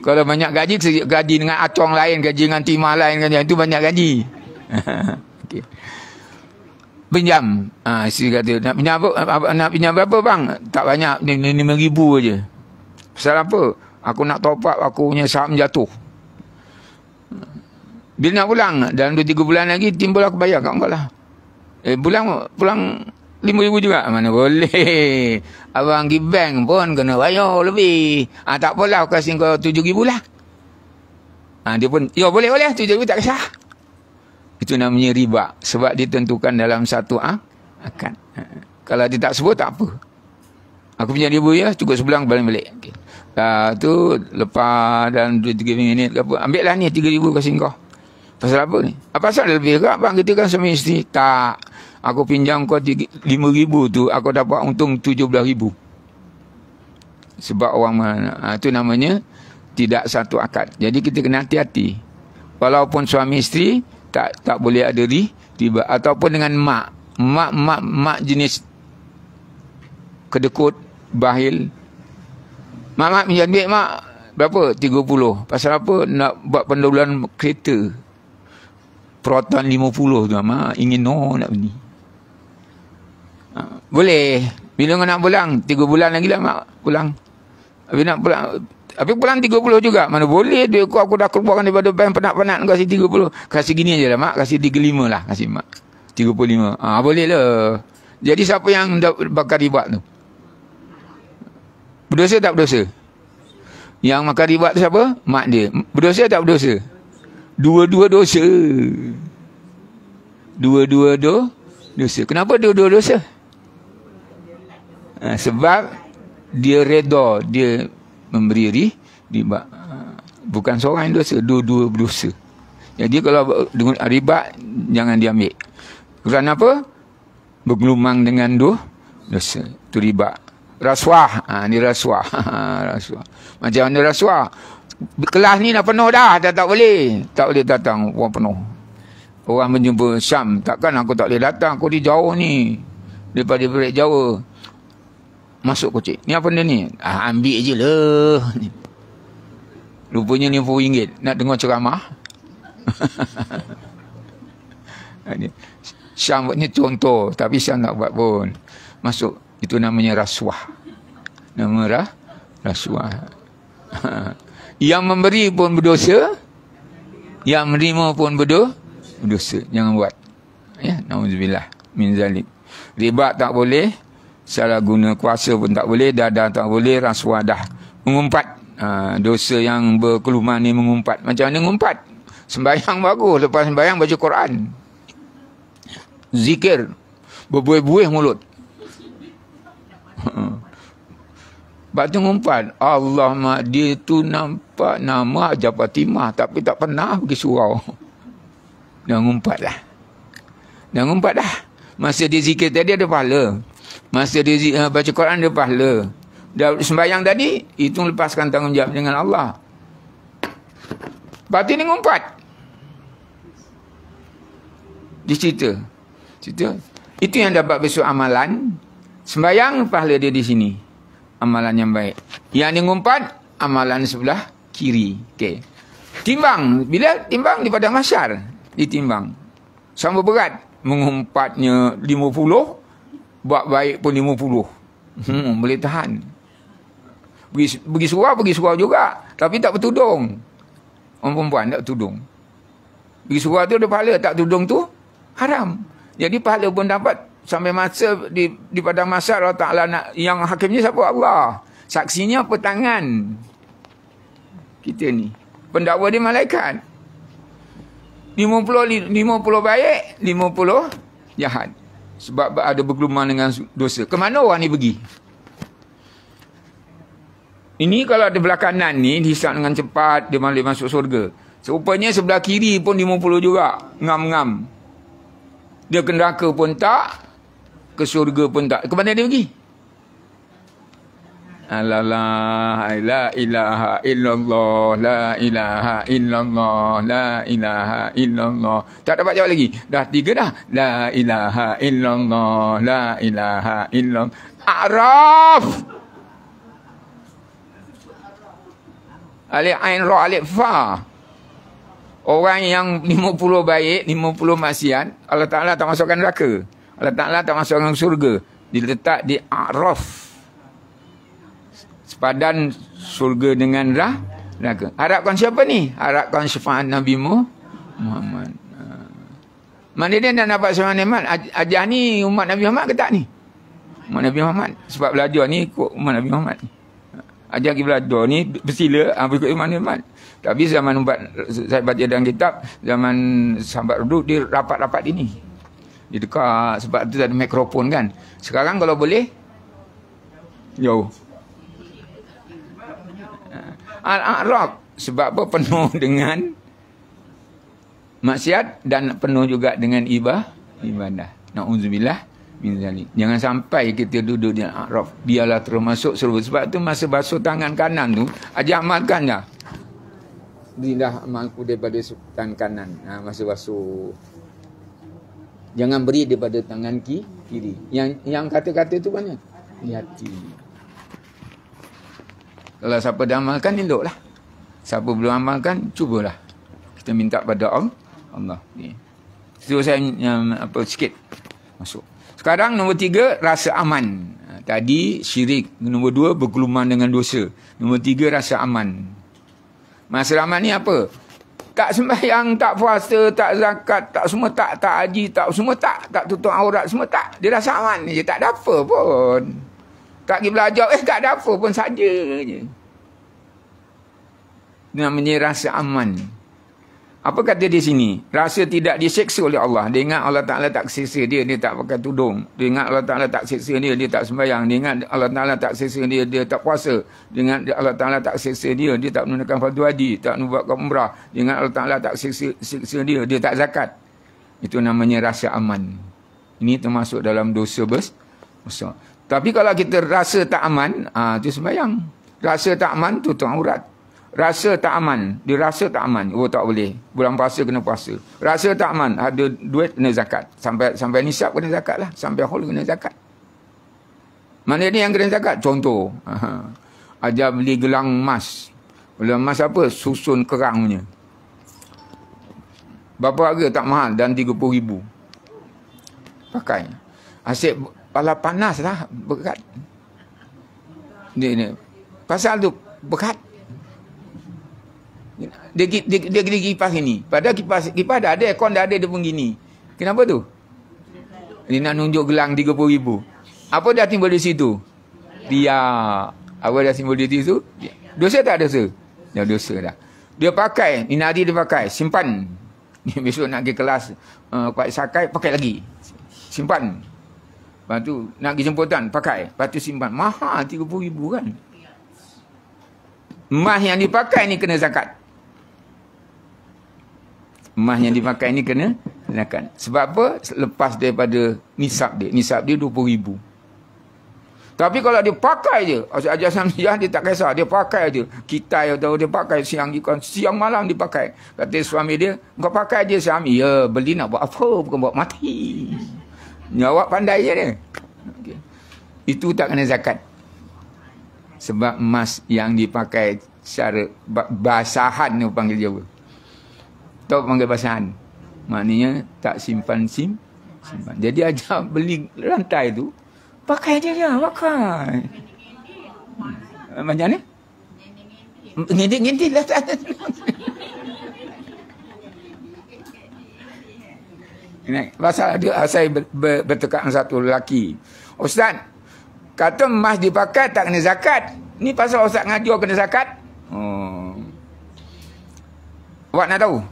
Kalau banyak gaji, gaji dengan acong lain, gaji dengan timah lain, kan itu banyak gaji. Okay. Pinjam. Isteri kata, nak pinjam berapa bang? Tak banyak, 5,000 aje. Pasal apa? Aku nak top up, aku punya saham jatuh. Bila nak pulang, dalam 2-3 bulan lagi, timbul aku bayar kat kau lah. Pulang 5,000 juga. Mana boleh. Abang pergi bank pun kena bayar lebih. Tak apalah, aku kasih kau 7,000 lah. Dia pun, ya boleh, 7,000 tak kisah. Itu namanya riba. Sebab ditentukan dalam satu akad. Kalau dia tak sebut, tak apa. Aku punya 1,000 ya, cukup sebulan balik. Okay. Tu lepas dalam 2-3 minit ke apa, ambil lah ni 3,000 kasih kau. Pasal apa ni? Apa pasal lebih ke? Bang, kita kan suami isteri. Tak. Aku pinjam kau 5,000 tu, aku dapat untung 17,000. Sebab orang mana. Itu namanya tidak satu akad. Jadi kita kena hati-hati. Walaupun suami isteri, tak boleh ada riba. Ataupun dengan mak jenis kedekut, bahil. Mak pinjam duit mak berapa? 30. Pasal apa? Nak buat pendahuluan kereta. Proton 50 tu mak ingin nak beli. Boleh. Bila kau nak pulang 3 bulan lagi lah mak pulang. Habis nak pulang, tapi pulang 30 juga. Mana boleh duit aku dah keluarkan daripada bank, penat-penat kasih 30. Kasih gini aja lah mak, kasih 35 lah, kasih mak 35. Boleh lah. Jadi siapa yang bakar riba tu? Berdosa tak berdosa? Yang makan riba tu siapa? Mak dia. Berdosa tak berdosa? Dua-dua dosa. Dua-dua dosa. Kenapa dua-dua dosa? Sebab dia reda, dia memberi riba. Bukan seorang yang dosa, dua-dua berdosa. Jadi kalau dengan riba, jangan diambil. Kerana apa? Bergelumang dengan dosa. Itu riba. Rasuah. Ni rasuah. Rasuah. Macam mana rasuah? Kelas ni dah penuh dah. Tak boleh. Tak boleh datang. Orang penuh. Orang menjumpa Syam. Takkan aku tak boleh datang. Aku di jauh ni. Daripada berat Jawa. Masuk kocik. Ni apa benda ni? Ambil je lah. Rupanya RM50. Nak dengar ceramah. Syam buatnya contoh. Tapi Syam tak buat pun. Masuk. Itu namanya rasuah. Nama rasuah. Yang memberi pun berdosa. Yang menerima pun berdosa. Jangan buat. Ya, nauzubillah min zalik. Riba tak boleh. Salah guna kuasa pun tak boleh. Dadah tak boleh. Rasuah dah. Mengumpat. Dosa yang berkeluman ni mengumpat. Macam mana mengumpat? Sembahyang bagus. Lepas sembahyang baca Quran. Zikir. Berbuih-buih mulut. Batu ngumpat. Allah mak, dia tu nampak nama Hajar Fatimah tapi tak pernah pergi surau. Dah ngumpat lah. Masa dia zikir tadi ada pahala. Masa dia baca Quran ada pahala. Dah sembahyang tadi, itu lepaskan tanggungjawab dengan Allah. Batu ni ngumpat. Dia cerita. Itu yang dapat besok amalan. Sembayang pahala dia di sini. Amalan yang baik. Yang dia ngumpat, amalan sebelah kiri. Okey. Timbang. Bila timbang di padang mahsyar, ditimbang. Sama berat. Mengumpatnya 50, buat baik pun 50. Boleh tahan. Pergi surau juga. Tapi tak bertudung. Orang perempuan tak bertudung. Pergi surau tu ada pahala. Tak tudung tu haram. Jadi pahala pun dapat. Sampai masa di padang mahsyar Allah Ta'ala nak, yang hakimnya siapa? Allah. Saksinya petangan kita ni. Pendakwa dia malaikat. 50 baik, 50 jahat. Sebab ada bergelumang dengan dosa. Kemana orang ni pergi? Ini kalau ada belah kanan ni dihisap dengan cepat, dia boleh masuk surga. Serupanya sebelah kiri pun 50 juga. Ngam-ngam. Dia ke neraka pun tak, ke syurga pun tak. Ke mana dia pergi? La ilaha illallah, la ilaha illallah, la ilaha illallah. Tak dapat jawab lagi. Dah 3 dah. La ilaha illallah, la ilaha illallah. A'raf. Alif ain ra alif fa. Orang yang 50 baik, 50 maksiat, Allah Ta'ala tak masukkan neraka. Allah Ta'ala tak masukkan surga. Diletak di A'raf. Sepadan surga dengan neraka. Harapkan siapa ni? Harapkan syafaat Nabi Muhammad. Mana dia nak dapat syafaat Nabi Muhammad? Ajar ni umat Nabi Muhammad ke tak ni? Umat Nabi Muhammad. Sebab belajar ni ikut umat Nabi Muhammad. Ajar kita belajar ni bersila ikut umat Nabi Muhammad. Tapi zaman umat, saya baca dalam kitab, zaman sahabat duduk dia rapat-rapat ini. Dia dekat, sebab tu ada mikrofon kan. Sekarang kalau boleh, jauh. Al-A'raf, sebab apa? Penuh dengan maksiat dan penuh juga dengan ibadah. Na'udzubillah min zalik. Jangan sampai kita duduk di Al-A'raf. Biarlah termasuk surga. Sebab tu masa basuh tangan kanan tu, ajar amalkan dah. Berilah amalku daripada tangan kanan. Masa basuh. Jangan beri daripada tangan kiri. Yang kata-kata tu mana? Di hati. Kalau siapa dah amalkan, eloklah. Siapa belum amalkan, cubalah. Kita minta pada Allah. Itu saya sikit masuk. Sekarang nombor 3, rasa aman. Tadi syirik. Nombor 2, bergelumang dengan dosa. Nombor 3, rasa aman. Masa aman ni apa? Tak sembahyang, tak puasa, tak zakat, tak semua tak haji, tak semua tak tutup aurat, semua tak. Dia rasa aman je, tak ada apa pun. Tak pergi belajar, tak ada apa pun saja je. Namanya rasa aman. Apa kata di sini? Rasa tidak diseksa oleh Allah. Dia ingat Allah Ta'ala tak seksa dia tak pakai tudung. Dia ingat Allah Ta'ala tak seksa dia tak sembahyang. Dia ingat Allah Ta'ala tak seksa dia tak puasa. Dia ingat Allah Ta'ala tak seksa dia tak menunaikan fardu haji, tak buat umrah. Dia ingat Allah Ta'ala tak seksa dia tak zakat. Itu namanya rasa aman. Ini termasuk dalam dosa besar. Tapi kalau kita rasa tak aman, itu sembahyang. Rasa tak aman, tutup aurat. Rasa tak aman, dia rasa tak aman, tak boleh. Bulan puasa kena puasa. Rasa tak aman, ada duit kena zakat. Sampai nisab kena zakat lah. Sampai haul kena zakat. Mana ni yang kena zakat? Contoh. Ajar beli gelang emas. Gelang emas apa? Susun kerang punya. Berapa harga? Tak mahal. Dan 30,000. Pakai. Asyik pala panas lah. Berat. Ni. Pasal tu berat. Dia kipas ini. Padahal kipas dah ada, aircon dah ada, dia pun gini. Kenapa tu? Dia nak nunjuk gelang 30,000. Apa dah timbul di situ? Apa dah timbul di situ? Dosa tak dosa? Dah dosa dah. Dia pakai, ni hari dia pakai, simpan. Besok nak pergi kelas, Pak Sakai, pakai lagi. Simpan. Lepas tu, nak pergi jemputan, pakai. Lepas tu simpan. Mahal 30,000 kan? Emas yang dipakai ni kena zakat. Emas yang dipakai ni kena zakat. Sebab apa? Lepas daripada nisab dia. Nisab dia 20,000. Tapi kalau dia pakai je, ajar Samsiah dia tak kisah, dia pakai je. Kita tahu dia pakai siang malam dia pakai. Kata suami dia, kau pakai je suami. Ya, beli nak buat apa? Bukan buat mati. Awak pandai je dia. Okay. Itu tak kena zakat. Sebab emas yang dipakai secara basahan ni panggil Jawa. Tahu panggil basahan. Maknanya tak simpan. Jadi ajar beli rantai tu, pakai je dia, pakai. Macam ni? Ngintik lah. Pasal ada saya bertekak dengan satu lelaki. Ustaz, kata emas dipakai tak kena zakat. Ni pasal Ustaz ngajar kena zakat. Awak nak tahu?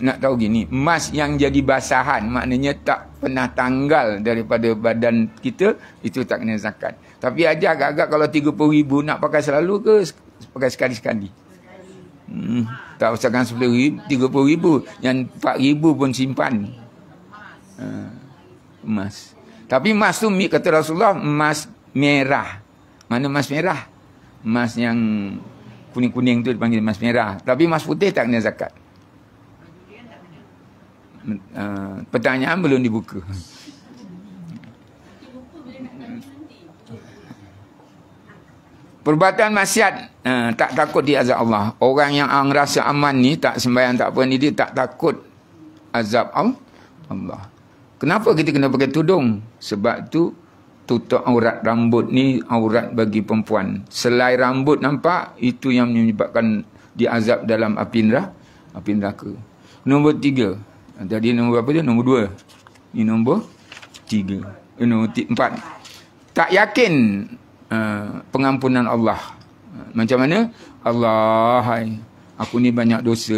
Nak tahu gini. Emas yang jadi basahan, maknanya tak pernah tanggal daripada badan kita, itu tak kena zakat. Tapi aja agak-agak kalau 30,000 nak pakai selalu ke pakai sekali-sekali? Tak usahkan 10,000, 30,000. Yang 4,000 pun simpan. Emas. Tapi emas tu kata Rasulullah emas merah. Mana emas merah? Emas yang kuning-kuning tu dipanggil emas merah. Tapi emas putih tak kena zakat. Pertanyaan belum dibuka. Perbuatan maksiat tak takut di azab Allah. Orang yang rasa aman ni, tak sembahyang tak apa ni, dia tak takut azab Allah. Kenapa kita kena pakai tudung? Sebab tu tutup aurat rambut ni aurat bagi perempuan. Selai rambut nampak, itu yang menyebabkan diazab dalam api neraka. Nombor 3. Tadi nombor apa dia? Nombor 2. Ini nombor 3. Nombor 4. Tak yakin pengampunan Allah. Macam mana? Allah, hai, aku ni banyak dosa.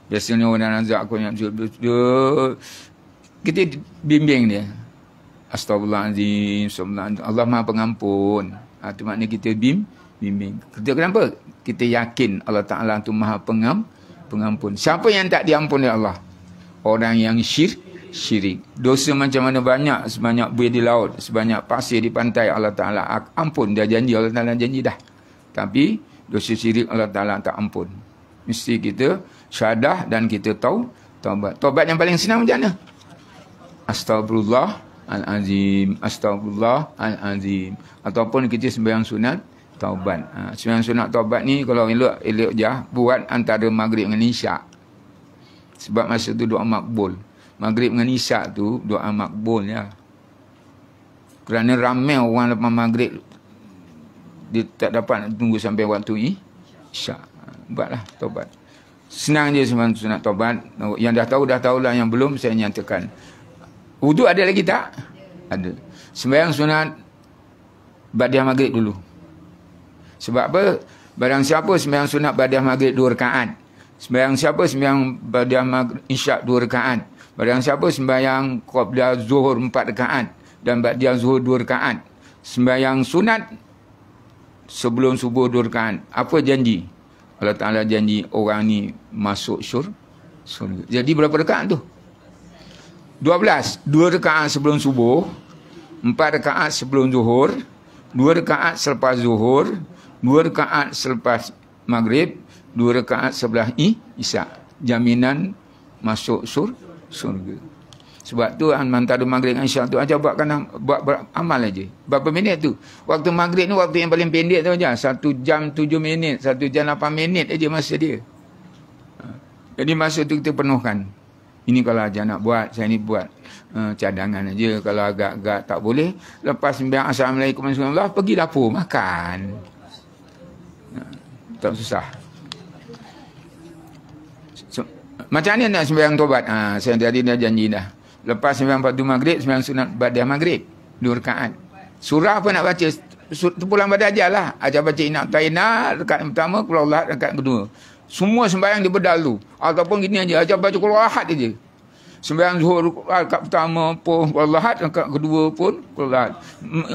Biasanya orang azab aku banyak dosa. Kita bimbing dia. Astagfirullahaladzim, astagfirullahaladzim. Allah Maha Pengampun. Itu maknanya kita bimbing. Kita kenapa? Kita yakin Allah Ta'ala itu Maha Pengampun. Siapa yang tak diampuni Allah? Orang yang syirik. Dosa macam mana banyak, sebanyak buih di laut, sebanyak pasir di pantai, Allah Ta'ala ampun. Dia janji, Allah Ta'ala janji dah. Tapi dosa syirik Allah Ta'ala tak ampun. Mesti kita syahadah dan kita taubat. Taubat yang paling senang macam mana? Astagfirullahalazim, astagfirullahalazim. Ataupun kita sembahyang sunat taubat. Sembahyang sunat taubat ni kalau elok je buat antara maghrib dengan isyak. Sebab masa tu doa makbul. Maghrib dengan isyak tu doa makbul ya. Kerana ramai orang lepas maghrib dia tak dapat tunggu sampai waktu isyak. Buatlah taubat. Senang je sembahyang sunat taubat. Yang dah tahulah, yang belum saya nyatakan. Wuduk ada lagi tak? Ada. Sembahyang sunat badiah maghrib dulu. Sebab apa? Barang siapa sembahyang sunat badiah maghrib 2 rakaat. Sembahyang siapa sembahyang badiah maghrib isyak 2 rakaat. Barang siapa sembahyang qabla zuhur 4 rakaat dan ba'da zuhur 2 rakaat. Sembahyang sunat sebelum subuh 2 rakaat. Apa janji? Allah Ta'ala janji orang ni masuk syurga. Jadi berapa rakaat tu? 12. 2 rakaat sebelum subuh, 4 rakaat sebelum zuhur, 2 rakaat selepas zuhur, 2 rakaat selepas maghrib, 2 rakaat sebelah isyak. Jaminan masuk surga. Sebab tu antara maghrib dengan isyak tu aja buat amal aja. Berapa minit tu? Waktu maghrib ni waktu yang paling pendek tu aja. 1 jam 7 minit, 1 jam 8 minit aja masa dia. Jadi masa tu kita penuhkan. Ini kalau aja nak buat, saya ni buat cadangan aja. Kalau agak-agak tak boleh, lepas sembahyang assalamualaikum warahmatullahi wabarakatuh, pergi dapur makan. Tak susah. Macam mana nak sembahyang taubat? Saya tadi dah janji dah. Lepas sembahyang fardu maghrib, sembahyang sunat badiah maghrib 2 rakaat. Surah apa nak baca? Pulang pada ajar lah. Ajar baca Inna Ta'ina rakaat pertama, Qul Huwallahu rakaat kedua. Semua sembahyang dia berdal tu. Ataupun gini aja, ajar baca Qul Huwallahu aja. Sembahyang zuhur rakaat pertama pun Qul Huwallahu, rakaat kedua pun Qul Huwallahu.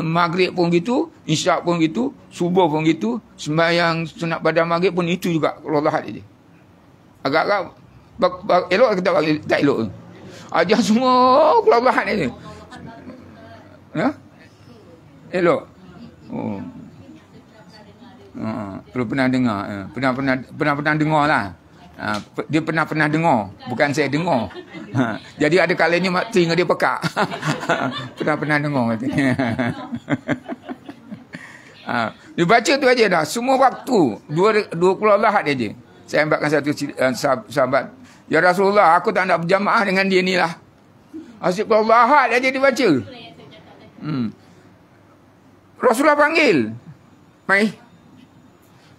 Maghrib pun gitu, isyak pun gitu, subuh pun gitu, sembahyang sunat badiah maghrib pun itu juga Qul Huwallahu aja. Agak-agak elok ke tak elok? Ajar semua Qul Huwallahu aja. Ya? Elok. Oh. Perlu pernah dengar. Pernah dengar lah. Dia pernah dengar. Bukan saya dengar. Jadi ada kalanya telinga dia pekak. pernah dengar. Dia baca tu aja dah. Semua waktu. Dua Qul Huwallahu aja. Saya ambilkan satu sahabat. Ya Rasulullah, aku tak nak berjamaah dengan dia ni lah. Asyik Qul Huwallahu aja dibaca. Rasulullah panggil. Mai.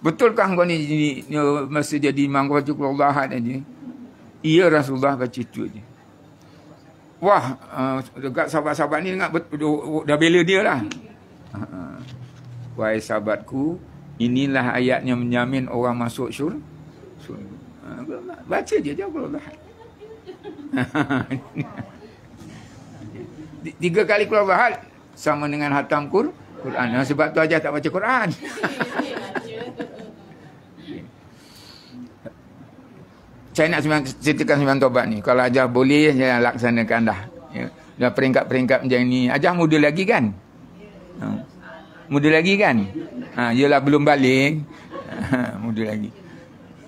Betulkah kau ni masa jadi imam kau baca Qul Huwallahu aja? Iya Rasulullah baca itu aja. Wah, dekat sahabat-sahabat ni dah bela dia lah. Wahai sahabatku, inilah ayat yang menjamin orang masuk syurga. Baca je Qul Huwallahu. 3 kali Qul Huwallahu sama dengan hatam Quran. Sebab tu aja tak baca Quran. Saya nak ceritakan sembahyang taubat ni. Kalau ajar boleh, saya laksanakan dah. Ya. Dah peringkat-peringkat macam ni. Ajar muda lagi kan? Muda lagi kan? Yelah belum balik. Muda lagi.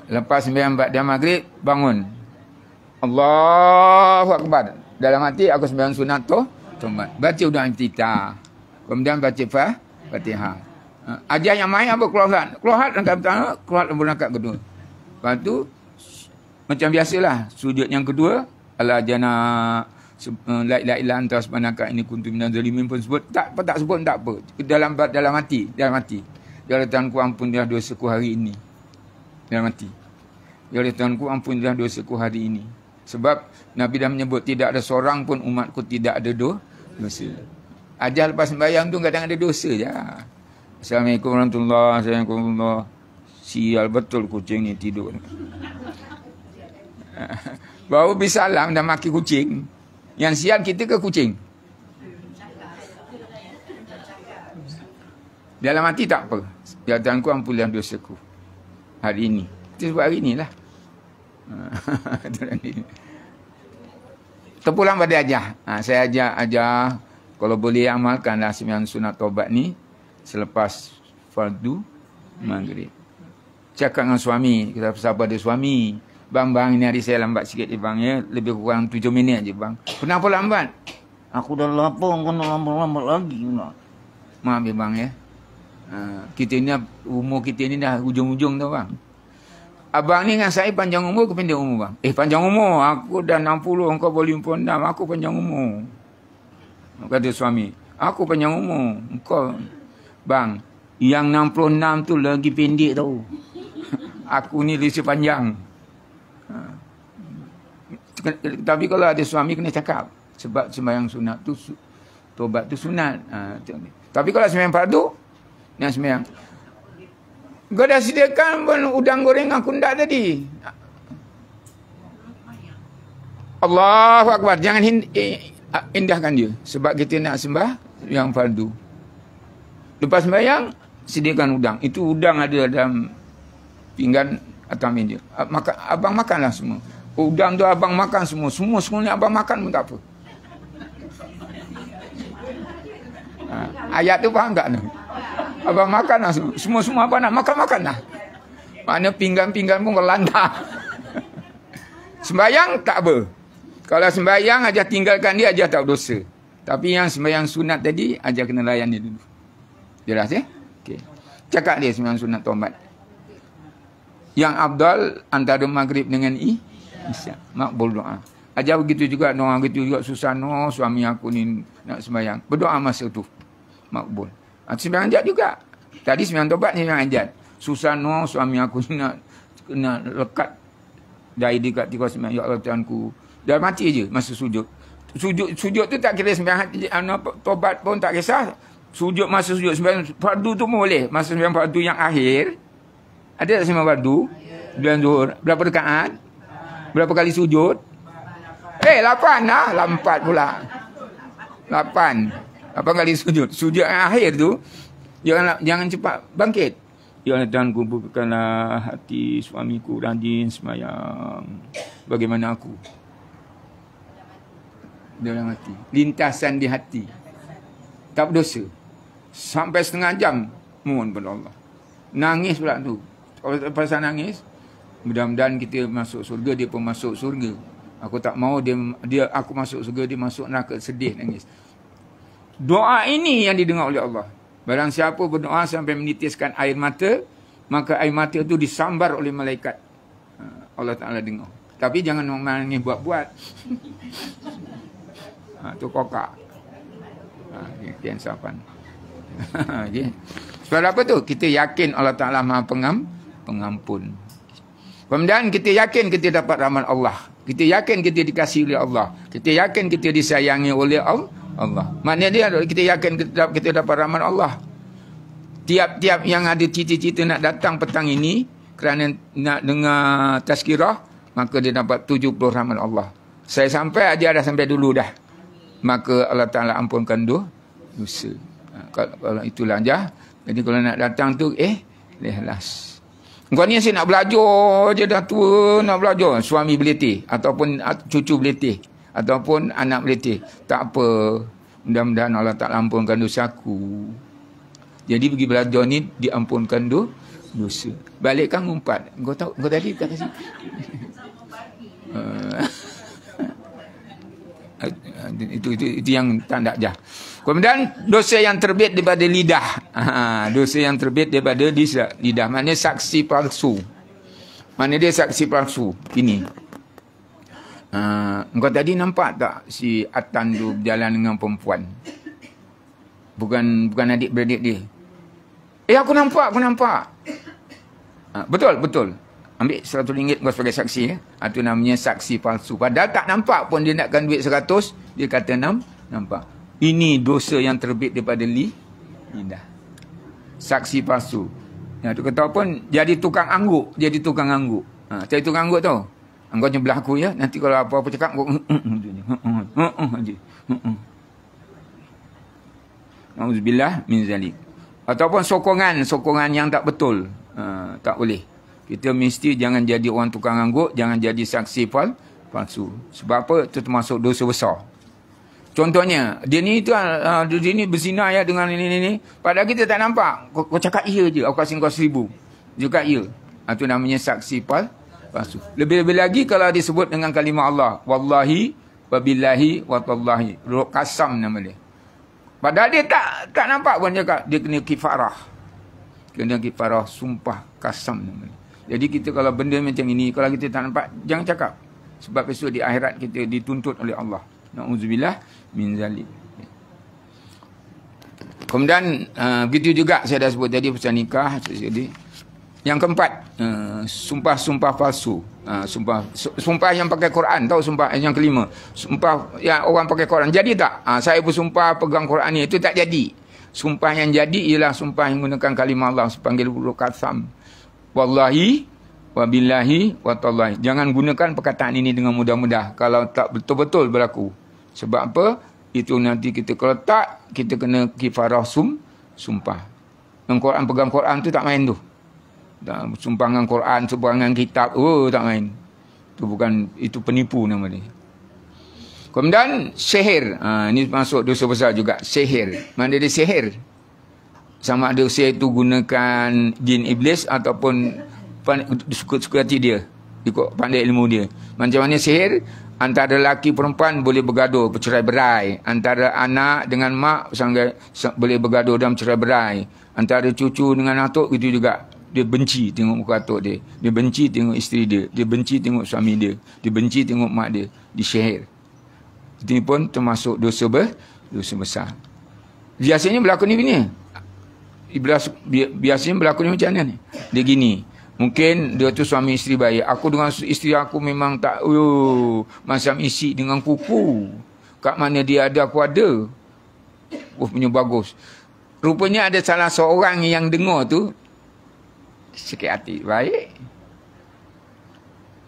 Lepas sembahyang ba'da maghrib, bangun. Allahu Akbar. Dalam hati aku sembahyang sunat tu. Baca doa iftitah. Kemudian baca Fatihah. Ajar yang main apa? Keluar rakaat pertama, keluar rakaat kedua. Lepas tu, macam biasalah, sujud yang kedua, ala jana la ilaha illa anta subhanaka inni kuntu minaz zalimin pun sebut. Tak sebut tak apa. Dalam hati. Ya Allah Tuhanku, ampunilah dosaku hari ini. Dalam hati. Ya Allah Tuhanku, ampunilah dosaku hari ini. Sebab Nabi dah menyebut tidak ada seorang pun umatku tidak ada dosa. Ajar lepas sembahyang tu kadang ada dosa je. Assalamualaikum warahmatullahi wabarakatuh. Sial betul kucing ni tidur. Baru bisalam dah maki kucing. Yang sial kita ke kucing? Dalam hati tak apa. Ya Tuhanku, ampunilah dosaku hari ini. Itu sebab hari inilah. Terpulang pada ajar. Saya ajar kalau boleh amalkanlah sembahyang sunat taubat ni selepas fardu maghrib. Cakap dengan suami, kita sahabat ada suami. Bang, ini hari saya lambat sikit ni bang ya. Lebih kurang 7 minit je bang. Kenapa lambat? Aku dah lapar, kau nak lambat lagi. Maaf ya bang ya. Kita ni, umur kita ni dah hujung-hujung tau bang. Abang ni dengan saya panjang umur ke pendek umur bang? Panjang umur. Aku dah 60, engkau boleh 46. Aku panjang umur. Kata suami. Aku panjang umur. Engkau, bang, yang 66 tu lagi pendek tau. Aku ni lisi panjang. Tapi kalau ada suami kena cakap. Sebab sembahyang sunat tu, tobat tu sunat. Tapi kalau sembahyang fardu, nak sembahyang. Kau dah sediakan udang goreng dengan kundak tadi. Allahu Akbar. Jangan indahkan dia. Sebab kita nak sembah yang fardu. Lepas sembahyang, sediakan udang. Itu udang ada dalam pinggan atau meja. Abang makanlah semua. Udang tu abang makan semua. Semua ni abang makan pun tak apa. Ayat tu faham tak? Abang makan lah semua apa nak makan lah. Mana pinggan-pinggan pun berlantar. Sembayang tak apa. Kalau sembayang aja tinggalkan dia, aja tak dosa. Tapi yang sembayang sunat tadi aja kena layan dia dulu. Jelas ya? Okey. Cakap dia sembayang sunat taubat. Yang afdal antara maghrib dengan isya. Makbul doa. Aja begitu juga doa begitu juga susah suami aku ni nak sembayang. Berdoa masa tu. Makbul. Sembahyang hajat juga. Tadi sembahyang taubat ni sembahyang hajat. Susah suami aku nak lekat dari dekat tiga sembahyang. Ya Allah Tuhanku. Dah mati je masa sujud. Sujud tu tak kira sembahyang taubat pun tak kisah. Sujud masa sujud sembahyang fardu tu boleh. Masa sembahyang fardu yang akhir. Ada tak sembahyang fardu? Bulan Zuhur. Berapa rakaat? Berapa kali sujud? 8 lah. 4 pula. 8 kali sujud. Sujud yang akhir tu, jangan cepat bangkit. Ya Allah Tuhanku, bukakanlah hati suamiku rajin sembahyang. Bagaimana aku? Dalam hati. Lintasan di hati. Tak berdosa. Sampai setengah jam, mohon pada Allah. Nangis pula tu. Kalau pasal nangis, mudah-mudahan kita masuk surga, dia pun masuk surga. Aku tak mau dia aku masuk surga, dia masuk neraka, sedih nangis. Doa ini yang didengar oleh Allah. Barang siapa berdoa sampai menitiskan air mata, maka air mata itu disambar oleh malaikat. Allah Ta'ala dengar. Tapi jangan menangis buat-buat. Itu kokak. Sekian sahapan. Sebab apa tu? Kita yakin Allah Ta'ala Maha Pengampun. Kemudian kita yakin kita dapat rahmat Allah. Kita yakin kita dikasihi oleh Allah. Kita yakin kita disayangi oleh Allah. Maknanya dia kita yakin kita dapat rahmat Allah. Tiap-tiap yang ada cita-cita nak datang petang ini kerana nak dengar tazkirah, maka dia dapat 70 rahmat Allah. Saya sampai aja dah sampai dulu dah. Maka Allah Ta'ala ampunkan dosa. Kalau itulah aja. Jadi kalau nak datang tu lehlas. Kau ni asyik nak belajar je, dah tua nak belajar. Suami beletih ataupun cucu beletih ataupun anak beletih. Tak apa. Mudah-mudahan Allah Ta'ala ampunkan dosaku. Jadi pergi belajar ni diampunkan dosa. Balikkan ngumpat. Kau tahu, kau tadi kat sini. Itu yang tak nak jah. Kemudian dosa yang terbit daripada lidah. Dosa yang terbit daripada lidah. Maknanya saksi palsu. Mana dia saksi palsu? Ini. Engkau tadi nampak tak si Atan tu berjalan dengan perempuan? Bukan adik-beradik dia. Aku nampak. Betul. Ambil RM100 kau sebagai saksi. Itu namanya saksi palsu. Padahal tak nampak pun dia nakkan duit 100. Dia kata nampak. Ini dosa yang terbit daripada lidah. Saksi palsu. Yang tu kata pun jadi tukang angguk. Jadi tukang angguk tau. Engkau nyebelah aku ya. Nanti kalau apa-apa cakap kau Nauzubillah min zalik. Ataupun sokongan yang tak betul. Tak boleh. Kita mesti jangan jadi orang tukang angguk, jangan jadi saksi palsu. Sebab apa? Itu termasuk dosa besar. Contohnya, dia ni berzina ya dengan ini. Padahal kita tak nampak. Kau cakap iya je. Aku kasih kau 1,000. Juga iya. Itu namanya saksi palsu. Lebih-lebih lagi kalau disebut dengan kalimah Allah. Wallahi, wabillahi, watallahi. Kasam nama dia. Padahal dia tak nampak pun cakap. Dia kena kifarah. Sumpah kasam nama dia. Jadi kita kalau benda macam ini, kalau kita tak nampak, jangan cakap. Sebab besok di akhirat kita dituntut oleh Allah. Na'udzubillah min zalik. Kemudian begitu juga saya dah sebut tadi pasal nikah. Yang keempat, sumpah palsu. Sumpah yang pakai Quran. Tahu sumpah yang kelima? Sumpah yang orang pakai Quran. Jadi tak? Saya bersumpah pegang Quran ni. Itu tak jadi. Sumpah yang jadi ialah sumpah yang menggunakan kalimah Allah. Sepanggil huruf kasam. Wallahi, wabillahi, watallahi. Jangan gunakan perkataan ini dengan mudah-mudah. Kalau tak betul-betul berlaku. Sebab apa? Itu nanti kita kalau tak, kita kena kifarah sumpah. Yang Quran, pegang Quran tu tak main tu. Sumpah dengan Quran, sumpah dengan kitab. Tak main. Itu penipu nama dia. Kemudian sihir. Ini masuk dosa besar juga. Sihir. Mana dia sihir? Sama ada sihir itu gunakan jin iblis ataupun suka hati dia. Ikut pandai ilmu dia. Macam mana sihir? Antara lelaki perempuan boleh bergaduh, bercerai-berai. Antara anak dengan mak boleh bergaduh dalam cerai-berai. Antara cucu dengan atuk itu juga. Dia benci tengok muka atuk dia. Dia benci tengok isteri dia. Dia benci tengok suami dia. Dia benci tengok mak dia. Disihir. Ini pun termasuk dosa besar. Biasanya berlaku ni begini. Biasanya berlaku ni macam mana ni? Dia gini. Mungkin dia tu suami isteri baik. Aku dengan isteri aku memang tak macam isi dengan kuku. Kat mana dia ada, aku ada. Punya bagus. Rupanya ada salah seorang yang dengar tu sikit hati baik.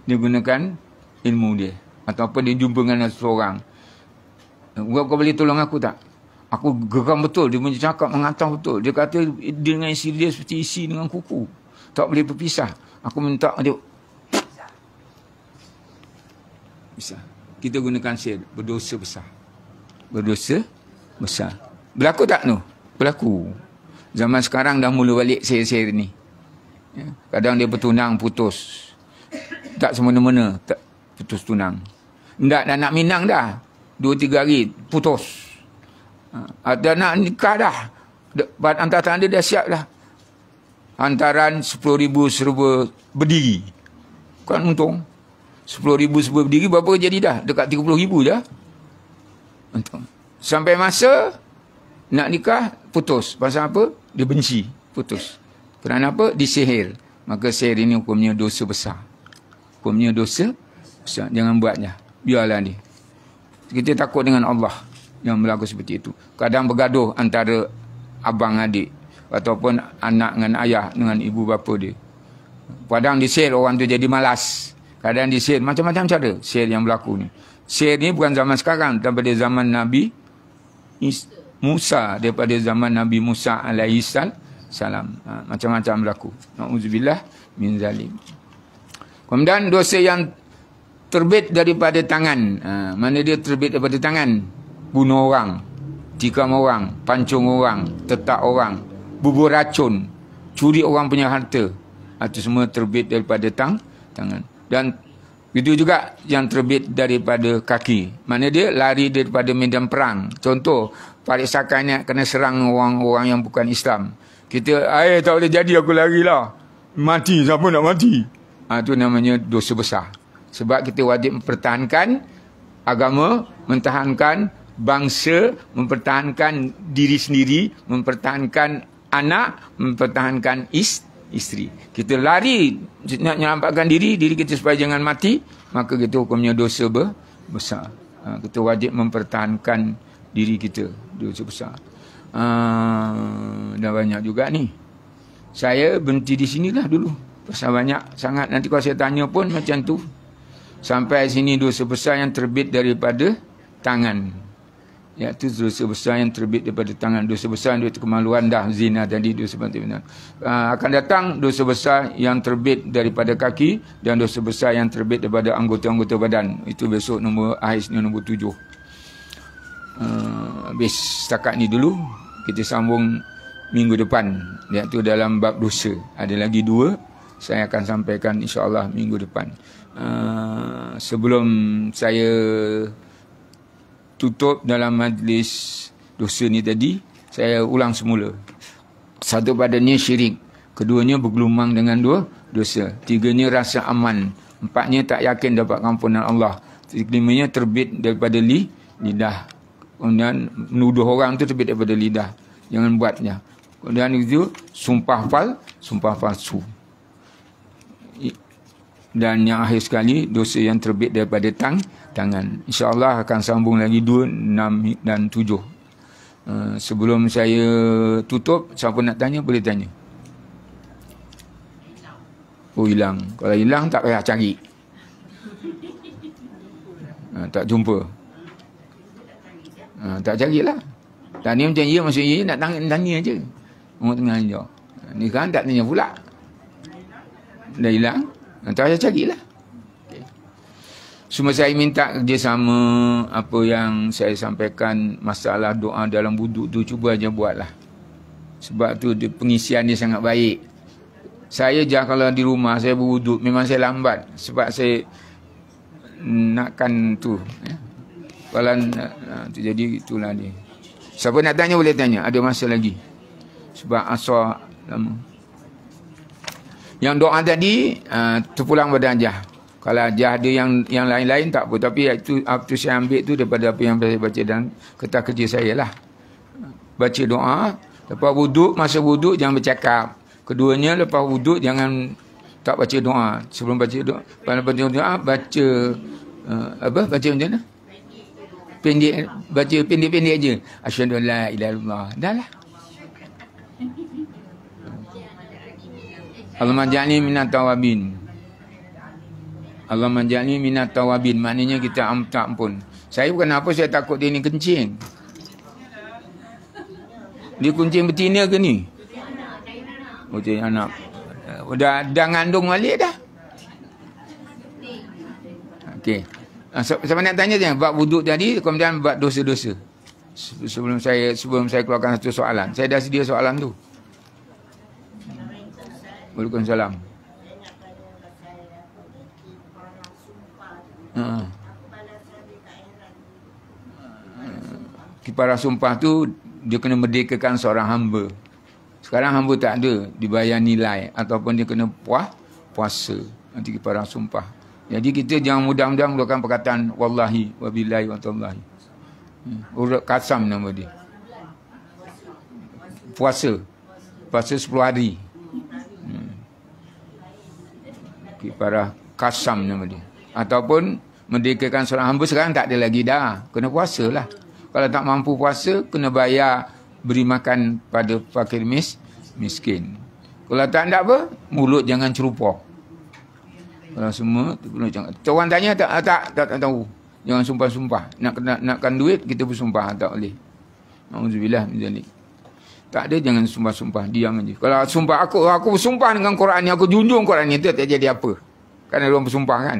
Dia gunakan ilmu dia. Ataupun dia jumpa dengan seseorang. Kau boleh tolong aku tak? Aku geram betul. Dia punya cakap mengatakan betul. Dia kata dia dengan isteri dia seperti isi dengan kuku. Tak boleh berpisah. Aku minta dia. Bisa. Kita gunakan sihir. Berdosa besar. Berdosa besar. Berlaku tak tu? Berlaku. Zaman sekarang dah mula balik sihir-sihir ni. Ya. Kadang dia bertunang putus. Tak semena-mena. Tak putus tunang. Dah nak minang dah. 2-3 hari putus. Dah nak nikah dah. Antara tangan dia dah siap dah. Hantaran 10,000 serba berdiri. Kan untung. 10,000 serba berdiri berapa jadi dah? Dekat 30,000 dah. Untung. Sampai masa nak nikah, putus. Pasal apa? Dia benci. Putus. Kerana apa? Disihir. Maka sihir ini hukumnya dosa besar. Hukumnya dosa besar. Jangan buatnya. Biarlah dia. Kita takut dengan Allah yang berlaku seperti itu. Kadang bergaduh antara abang adik. Ataupun anak dengan ayah dengan ibu bapa dia. Kadang disihir orang tu jadi malas. Kadang disihir macam-macam cara sihir yang berlaku ni. Sihir ni bukan zaman sekarang, daripada zaman Nabi Musa, daripada zaman Nabi Musa alaihi salam. Macam-macam berlaku. Nauzubillah min zalim. Kemudian dosa yang terbit daripada tangan. Mana dia terbit daripada tangan? Bunuh orang, tikam orang, pancung orang, tetak orang, bubur racun, curi orang punya harta. Itu semua terbit daripada tangan. Dan Itu juga yang terbit daripada kaki. Mana dia lari daripada medan perang. Contoh, Farid Sakai kena serang orang-orang yang bukan Islam. Kita, tak boleh jadi aku larilah. Mati, siapa nak mati? Itu namanya dosa besar. Sebab kita wajib mempertahankan agama, mempertahankan bangsa, mempertahankan diri sendiri, mempertahankan anak, mempertahankan isteri. Kita lari nak menyelamatkan diri kita supaya jangan mati, maka kita hukumnya dosa besar. Kita wajib mempertahankan diri kita, dosa besar. Dah banyak juga ni. Saya berhenti di sinilah dulu. Pasal banyak sangat, nanti kalau saya tanya pun macam tu. Sampai sini dosa besar yang terbit daripada tangan. Iaitu dosa besar yang terbit daripada tangan. Dosa besar yang kemaluan dah, zina tadi, dosa besar. Akan datang dosa besar yang terbit daripada kaki dan dosa besar yang terbit daripada anggota-anggota badan. Itu besok nombor 7. Habis setakat ni dulu. Kita sambung minggu depan. Iaitu dalam bab dosa. Ada lagi 2. Saya akan sampaikan insya-Allah minggu depan. Sebelum saya tutup dalam majlis dosa ni tadi, saya ulang semula. Satu padanya syirik, keduanya bergelumang dengan dosa, tiganya rasa aman, empatnya tak yakin dapat ampunan Allah, kelimanya terbit daripada lidah, kemudian menuduh orang tu terbit daripada lidah, jangan buatnya. Kemudian itu sumpah palsu. Dan yang akhir sekali dosa yang terbit daripada tangan. InsyaAllah akan sambung lagi 2, 6 dan 7. Sebelum saya tutup, siapa nak tanya boleh tanya. Oh, hilang. Kalau hilang tak payah cari. Tak jumpa. Tak carilah. Tanya macam ya, maksud ya nak tanya je. Orang tengah jawab. Ni kan tak tanya pula. Dah hilang. Tak payah carilah. Cuma saya minta kerjasama apa yang saya sampaikan masalah doa dalam wuduk tu, cuba aja buatlah. Sebab tu pengisian dia sangat baik. Saya je kalau di rumah saya berwuduk memang saya lambat sebab saya nakkan tu. Kalau tu jadi itulah dia. Siapa nak tanya boleh tanya, ada masa lagi. Sebab asar lama. Yang doa tadi terpulang pada Hajah. Kalau Hajah ada yang lain-lain tak apa. Tapi itu saya ambil tu daripada apa yang saya baca dan kertas kerja saya lah. Baca doa. Lepas wuduk, masa wuduk jangan bercakap. Keduanya lepas wuduk jangan tak baca doa. Sebelum baca doa, baca baca macam mana? Pendek, baca pendek-pendek aja. Asyhadu an la ilaha illallah. Dah lah. Allahumma ja'alni minat tawabin. Allahumma ja'alni minat tawabin. Maknanya kita minta ampun. Saya bukan apa, saya takut dia ni kencing. Dia kencing betina ke ni? Oh, dia anak. Dah ngandung balik dah. Okey. Siapa nak tanya je? Bab wuduk tadi, kemudian bab dosa-dosa. Sebelum saya keluarkan satu soalan. Saya dah sedia soalan tu. Waalaikumsalam. Kifarah sumpah tu dia kena merdekakan seorang hamba. Sekarang hamba tak ada dibayar nilai ataupun dia kena puasa. Nanti kifarah sumpah. Jadi kita jangan mudah-mudah melakukan perkataan wallahi wabillahi wa tallahi. Urut kasam nama dia. Puasa 10 hari. Kifarah kasam nama dia. Ataupun merdekakan seorang hamba, sekarang tak ada lagi dah. Kena puasa lah. Kalau tak mampu puasa, kena bayar beri makan pada fakir miskin. Kalau tak ada apa, mulut jangan cerupok. Kalau semua, mulut jangan. Orang tanya tak tahu. Jangan sumpah-sumpah. Nakkan duit, kita bersumpah. Tak boleh. Auzubillah min zalik. Tak ada, jangan sumpah-sumpah. Diam aja. Kalau sumpah aku bersumpah dengan Quran ni, aku junjung Quran ni, itu tak jadi apa. Kan ada orang bersumpah kan.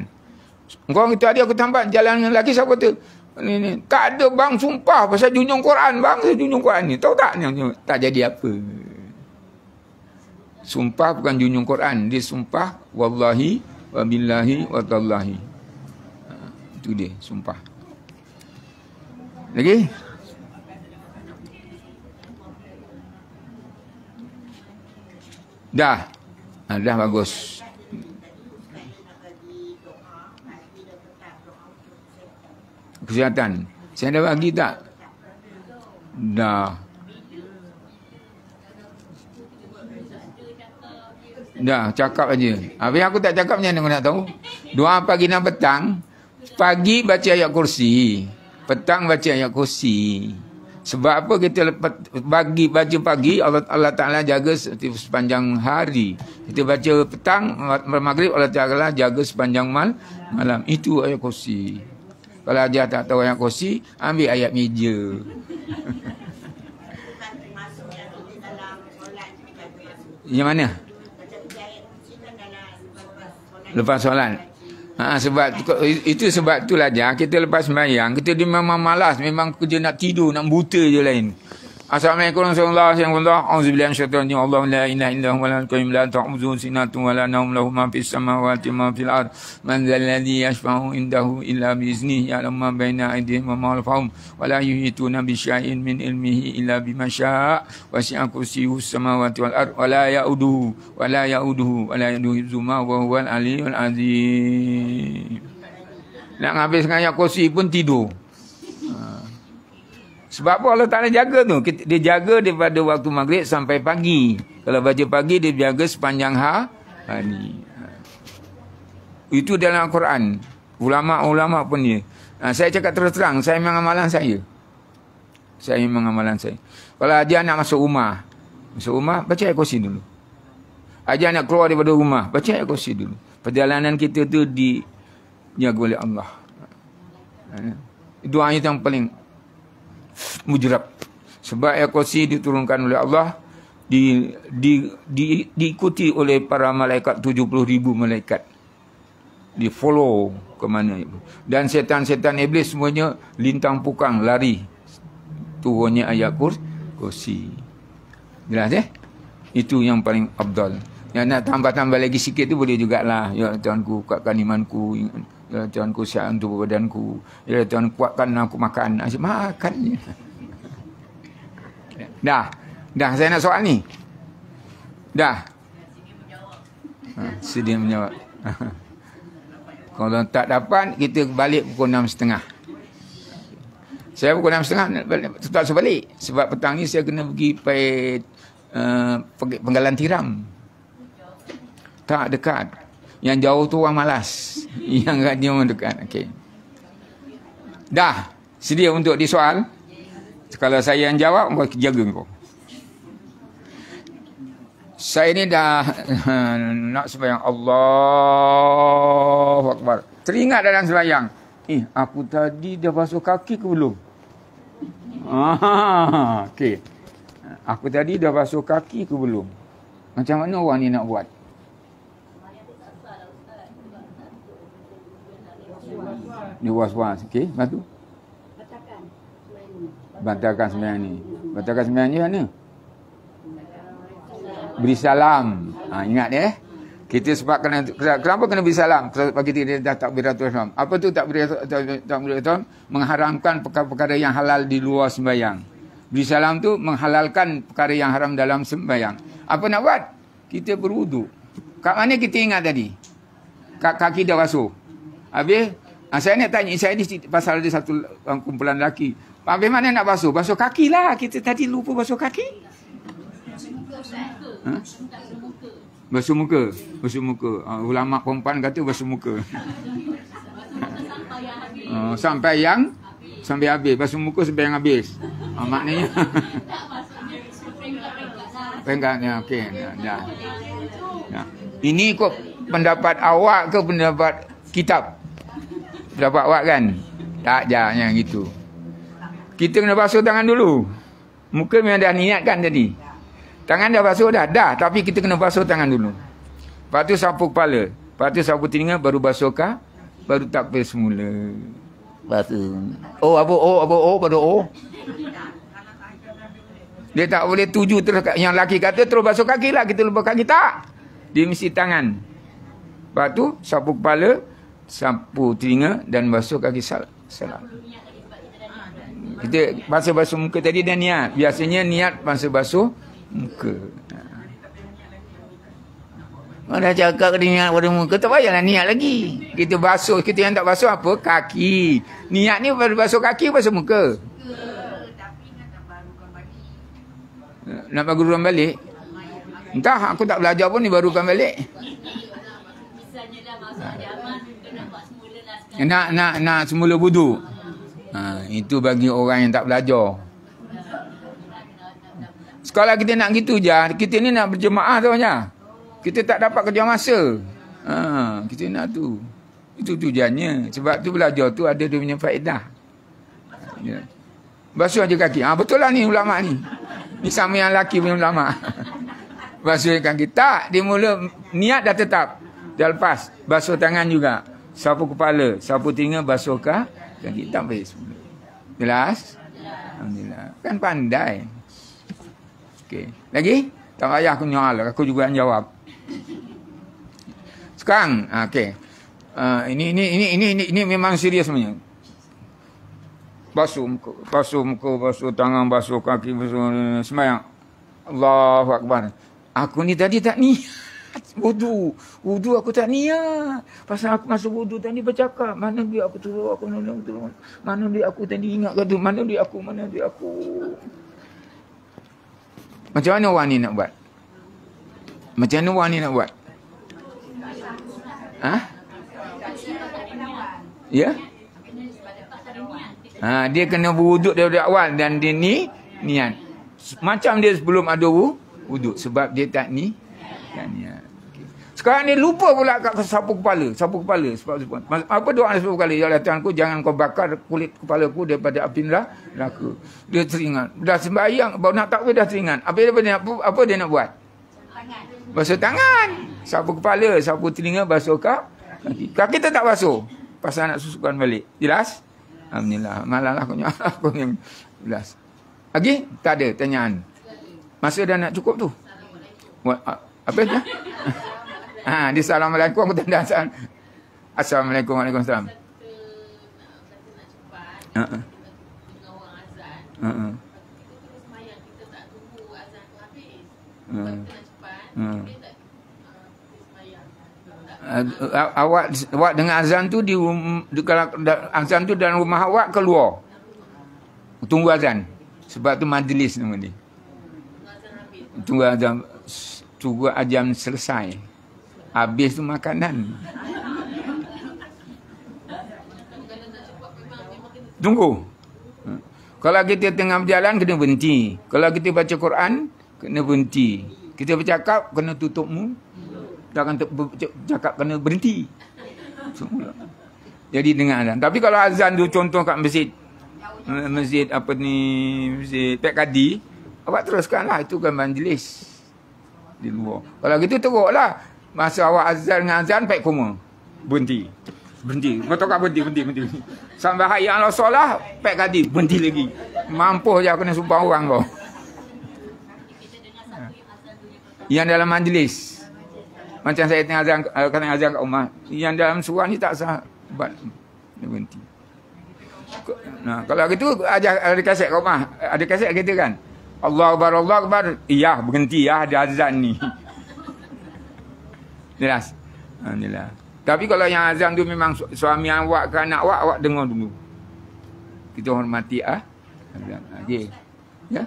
Kau tadi aku tampak jalan dengan lelaki, siapa tu? Ni. Tak ada bang sumpah pasal junjung Quran bang, saya junjung Quran ni. Tahu tak? Tak jadi apa. Sumpah bukan junjung Quran. Dia sumpah wallahi wabillahi wa tallahi. Itu dia, sumpah. Lagi? Dah. Dah bagus. Kesihatan. Saya dah bagi tak? Dah. Dah, cakap aja. Habis aku tak cakap macam mana aku nak tahu? Doa pagi dan petang. Pagi baca ayat kursi. Petang baca ayat kursi. Sebab apa kita lepas baca pagi, Allah Ta'ala jaga sepanjang hari. Kita baca petang, maghrib, Allah Ta'ala jaga sepanjang malam. Itu ayat kursi. Kalau ajar tak tahu ayat kursi, ambil ayat meja. Yang mana? Lepas solat. Sebab itu sebab itulah aja kita lepas sembahyang, kita memang malas, memang kerja nak tidur, nak buta je lain. Assalamualaikum warahmatullahi wabarakatuh. Auzubillahi minasyaitonir rajim. Allahu la ilaha illa huwal hayyul qayyum la ta'khudhuhu sinatun wa la nawm lahu ma fis samawati wa ma fil ard. Man dzal ladzi yashfa'u indahu illa bi iznihi ya'lamu ma baina aydihim wa ma khalfahum wa la yuhituna bi syai'in min ilmihi illa bima syaa. Wasi'a kursiyyuhus samawati wal ard wa la ya'uduhu wa la ya'uduhu ma wa huwal aliyyul azim. Nak habiskan ayat kursi pun tidur. Sebab apa Allah Ta'ala jaga tu? Dia jaga daripada waktu maghrib sampai pagi. Kalau baca pagi, dia jaga sepanjang hari. Itu dalam Al-Quran. Ulama' pun dia. Saya cakap terus terang, saya memang amalan saya. Kalau ajar nak masuk rumah, baca ayat kursi dulu. Ajar nak keluar daripada rumah, baca ayat kursi dulu. Perjalanan kita tu dijaga oleh Allah. Doa itu yang paling mujrab. Sebab ayat kursi diturunkan oleh Allah, diikuti oleh para malaikat, 70,000 malaikat. Di follow ke mana. Dan setan-setan iblis semuanya lintang pukang lari turunnya ayat kursi. Jelas Itu yang paling afdal. Yang nak tambah-tambah lagi sikit tu boleh jugalah. Ya Tuhanku, kuatkan imanku. Ya Tuhanku, sihat untuk badanku. Ya Tuhan, kuatkan aku makan. Asyik makan je. Dah, saya nak soal ni. Dah. Sedia menjawab. Kalau tak dapat, kita balik pukul 6.30. Saya pukul 6.30 tetap sebalik. Sebab petang ni saya kena pergi Penggalan Tiram. Tak dekat. Yang jauh tu orang malas. Yang dia orang dekat. Okey. Dah. Sedia untuk disoal? Kalau saya yang jawab, kau jaga kau. Saya ni dah nak sembahyang. Allahu Akbar. Teringat dalam sembahyang. Aku tadi dah basuh kaki ke belum? Okey. Aku tadi dah basuh kaki ke belum? Macam mana orang ni nak buat? Dia was-was. Okey, lepas tu? Batalkan sembahyang ni. Batalkan sembahyang ni mana? Beri salam. Ingat Kita sebab kenapa kena beri salam? Sebab kita dah takbiratul ihram. Apa tu takbiratul ihram? Mengharamkan perkara-perkara yang halal di luar sembahyang. Beri salam tu menghalalkan perkara yang haram dalam sembahyang. Apa nak buat? Kita berwuduk. Kat mana kita ingat tadi? Kaki dah basuh. Habis saya nak tanya, saya ni pasal ada satu kumpulan lelaki. Habis mana nak basuh? Basuh kaki lah. Kita tadi lupa basuh kaki. Basuh muka. Ulama perempuan kata basuh muka. Sampai habis. Basuh muka sampai yang habis. Maknanya penggatnya. Okey. Dah. Ini kok pendapat awak ke pendapat kitab? Pendapat awak kan? Tak, jangan gitu. Kita kena basuh tangan dulu. Muka memang dah niatkan tadi. Tangan dah basuh dah. Tapi kita kena basuh tangan dulu. Lepas tu sapu kepala. Lepas tu sapu telinga, baru basuh kah? Baru takbir semula. Basuh. Baru Dia tak boleh tuju terus. Yang laki kata terus basuh kaki lah. Kita lupa kaki. Tak. Dia mesti tangan. Lepas tu sapu kepala. sapu telinga dan basuh kaki salam. Kita basuh muka tadi dah niat. Biasanya niat masa basuh muka. Dah cakap kena niat pada muka, tak payahlah niat lagi. Kita basuh, kita yang tak basuh apa? Kaki. Niat ni basuh kaki, basuh muka. Nak barukan balik? Entah, aku tak belajar pun ni barukan balik. Nak semula wudu. Itu bagi orang yang tak belajar. Sekolah kita nak gitu je. Kita ni nak berjemaah tu aja. Kita tak dapat kerja masa. Kita nak tu. Itu tujuannya. Sebab tu belajar tu ada dia punya faedah. Basuh aja kaki. Betul lah ni ulama ni. Ni sama yang laki punya ulama. Basuh kaki. Tak. Dia mula niat dah tetap. Dah lepas. Basuh tangan juga. Sapu kepala. Sapu telinga. Basuh kaki. Tak boleh semula. Jelas? Alhamdulillah. Kan pandai. Okey. Lagi? Tak payah aku nyoal. Aku juga yang jawab. Sekarang. Okey. Ini memang serius sebenarnya. Basuh muka, basuh tangan, basuh kaki, basuh sembahyang. Allahu Akbar. Aku ni tadi tak niat wudu. Wudu aku tak niat. Pasal aku masuk wudu tadi bercakap. Mana dia aku turun, aku turun. Mana dia aku tadi ingat kata, mana dia aku. Macam mana orang ni nak buat? Macam mana orang ni nak buat? Ya? Dia kena berwuduk daripada awal dan dia niat. Macam dia sebelum ada wuduk sebab dia tak niat. Okay. Sekarang ni lupa pula kat sapu kepala. Sebab apa doa sapu kepala? Ya Allah Tuhanku, jangan kau bakar kulit kepalaku daripada api neraka. Dia teringat. Dah sembahyang, baru nak takbir dah teringat. Apa dia nak buat? Basuh tangan. Sapu kepala, sapu telinga, basuh kaki. Kaki tak basuh. Pasal nak susukan balik. Jelas? Alhamdulillah. Malah aku yang jelas. Lagi? Tak ada tanyaan. Masa dah nak cukup tu. Apa dia? Dia Assalamualaikum. Aku tanda Assalamualaikum. Waalaikumsalam. Awak dengan azan tu kalau azan tu dalam rumah awak keluar. Tunggu azan. Sebab tu majlis nama dia. Tunggu azan selesai. Habis tu makanan. Tunggu. Kalau kita tengah berjalan kena berhenti. Kalau kita baca Quran kena berhenti. Kita bercakap kena tutup mulut. Jangan cakap kena berhenti. Semula. Jadi dengan azan. Tapi kalau azan tu contoh kat masjid apa ni, masjid Pek Kadi, awak teruskanlah, itu kan majlis di luar. Kalau gitu teruklah. Masa awak azan dengan azan Pek Koma. Berhenti. Betul tak berhenti. Sampai hayya ala solah Pek Kadi berhenti lagi. Mampu je aku nak sumpah orang kau. Yang dalam majlis. Macam saya tengah azan kat rumah. Yang dalam surah ni tak sah. Dia berhenti. Kalau gitu ada kaset kat rumah. Ada kaset kita kan. Allah Akbar. Iya berhenti ya. Ada azan ni. Jelas. Alhamdulillah. Tapi kalau yang azan tu memang suami awak ke anak awak dengar dulu. Kita hormati azan. Okey. Ya?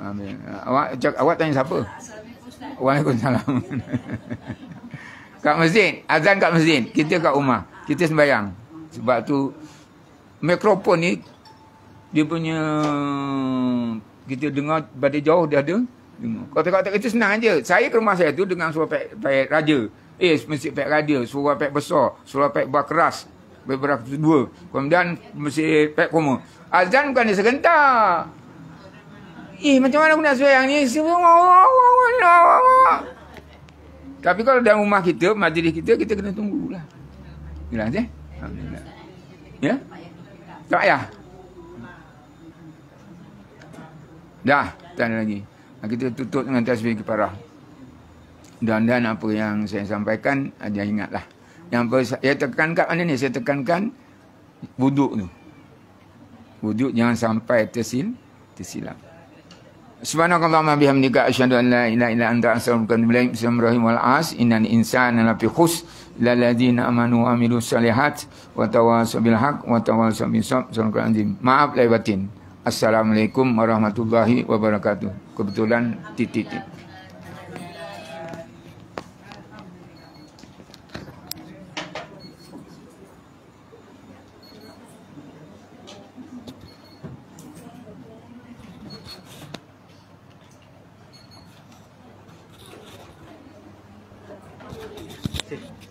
Amin. Awak tanya siapa? Waalaikumsalam. Kat masjid, azan kat masjid, kita kat rumah, kita sembahyang. Sebab tu mikrofon ni dia punya kita dengar pada jauh dia ada. Kata-kata itu senang aja. Saya ke rumah saya tu dengan suara pek raja. Masjid pek raja, suara pek besar, suara pek keras. Beberapa dua. Kemudian masjid pek Koma. Azan bukan dia serentak. Macam mana aku nak sembahyang ni? Tapi kalau dalam rumah kita, majlis kita kena tunggulah. Jelas Alhamdulillah. Ya? Tak payah. Dah, tak ada lagi. Kita tutup dengan tasbih kifarah. Dan apa yang saya sampaikan, aja ingatlah. Saya tekankan mana ni? Saya tekankan wuduk tu. Wuduk jangan sampai tersilap. Subhanakallahumma bihamdika asyhadu an la ilaha illa anta astaghfiruka wa atubu ilaik. Bismillahirrahmanirrahim. Wal 'as innal insana lafi khusr illa alladziina amanu wa 'amilus shalihat wa tawassaw bil haqq wa tawassaw bis sabr. Maaf lahir batin. Assalamualaikum warahmatullahi wabarakatuh. Kebetulan titik. Sí.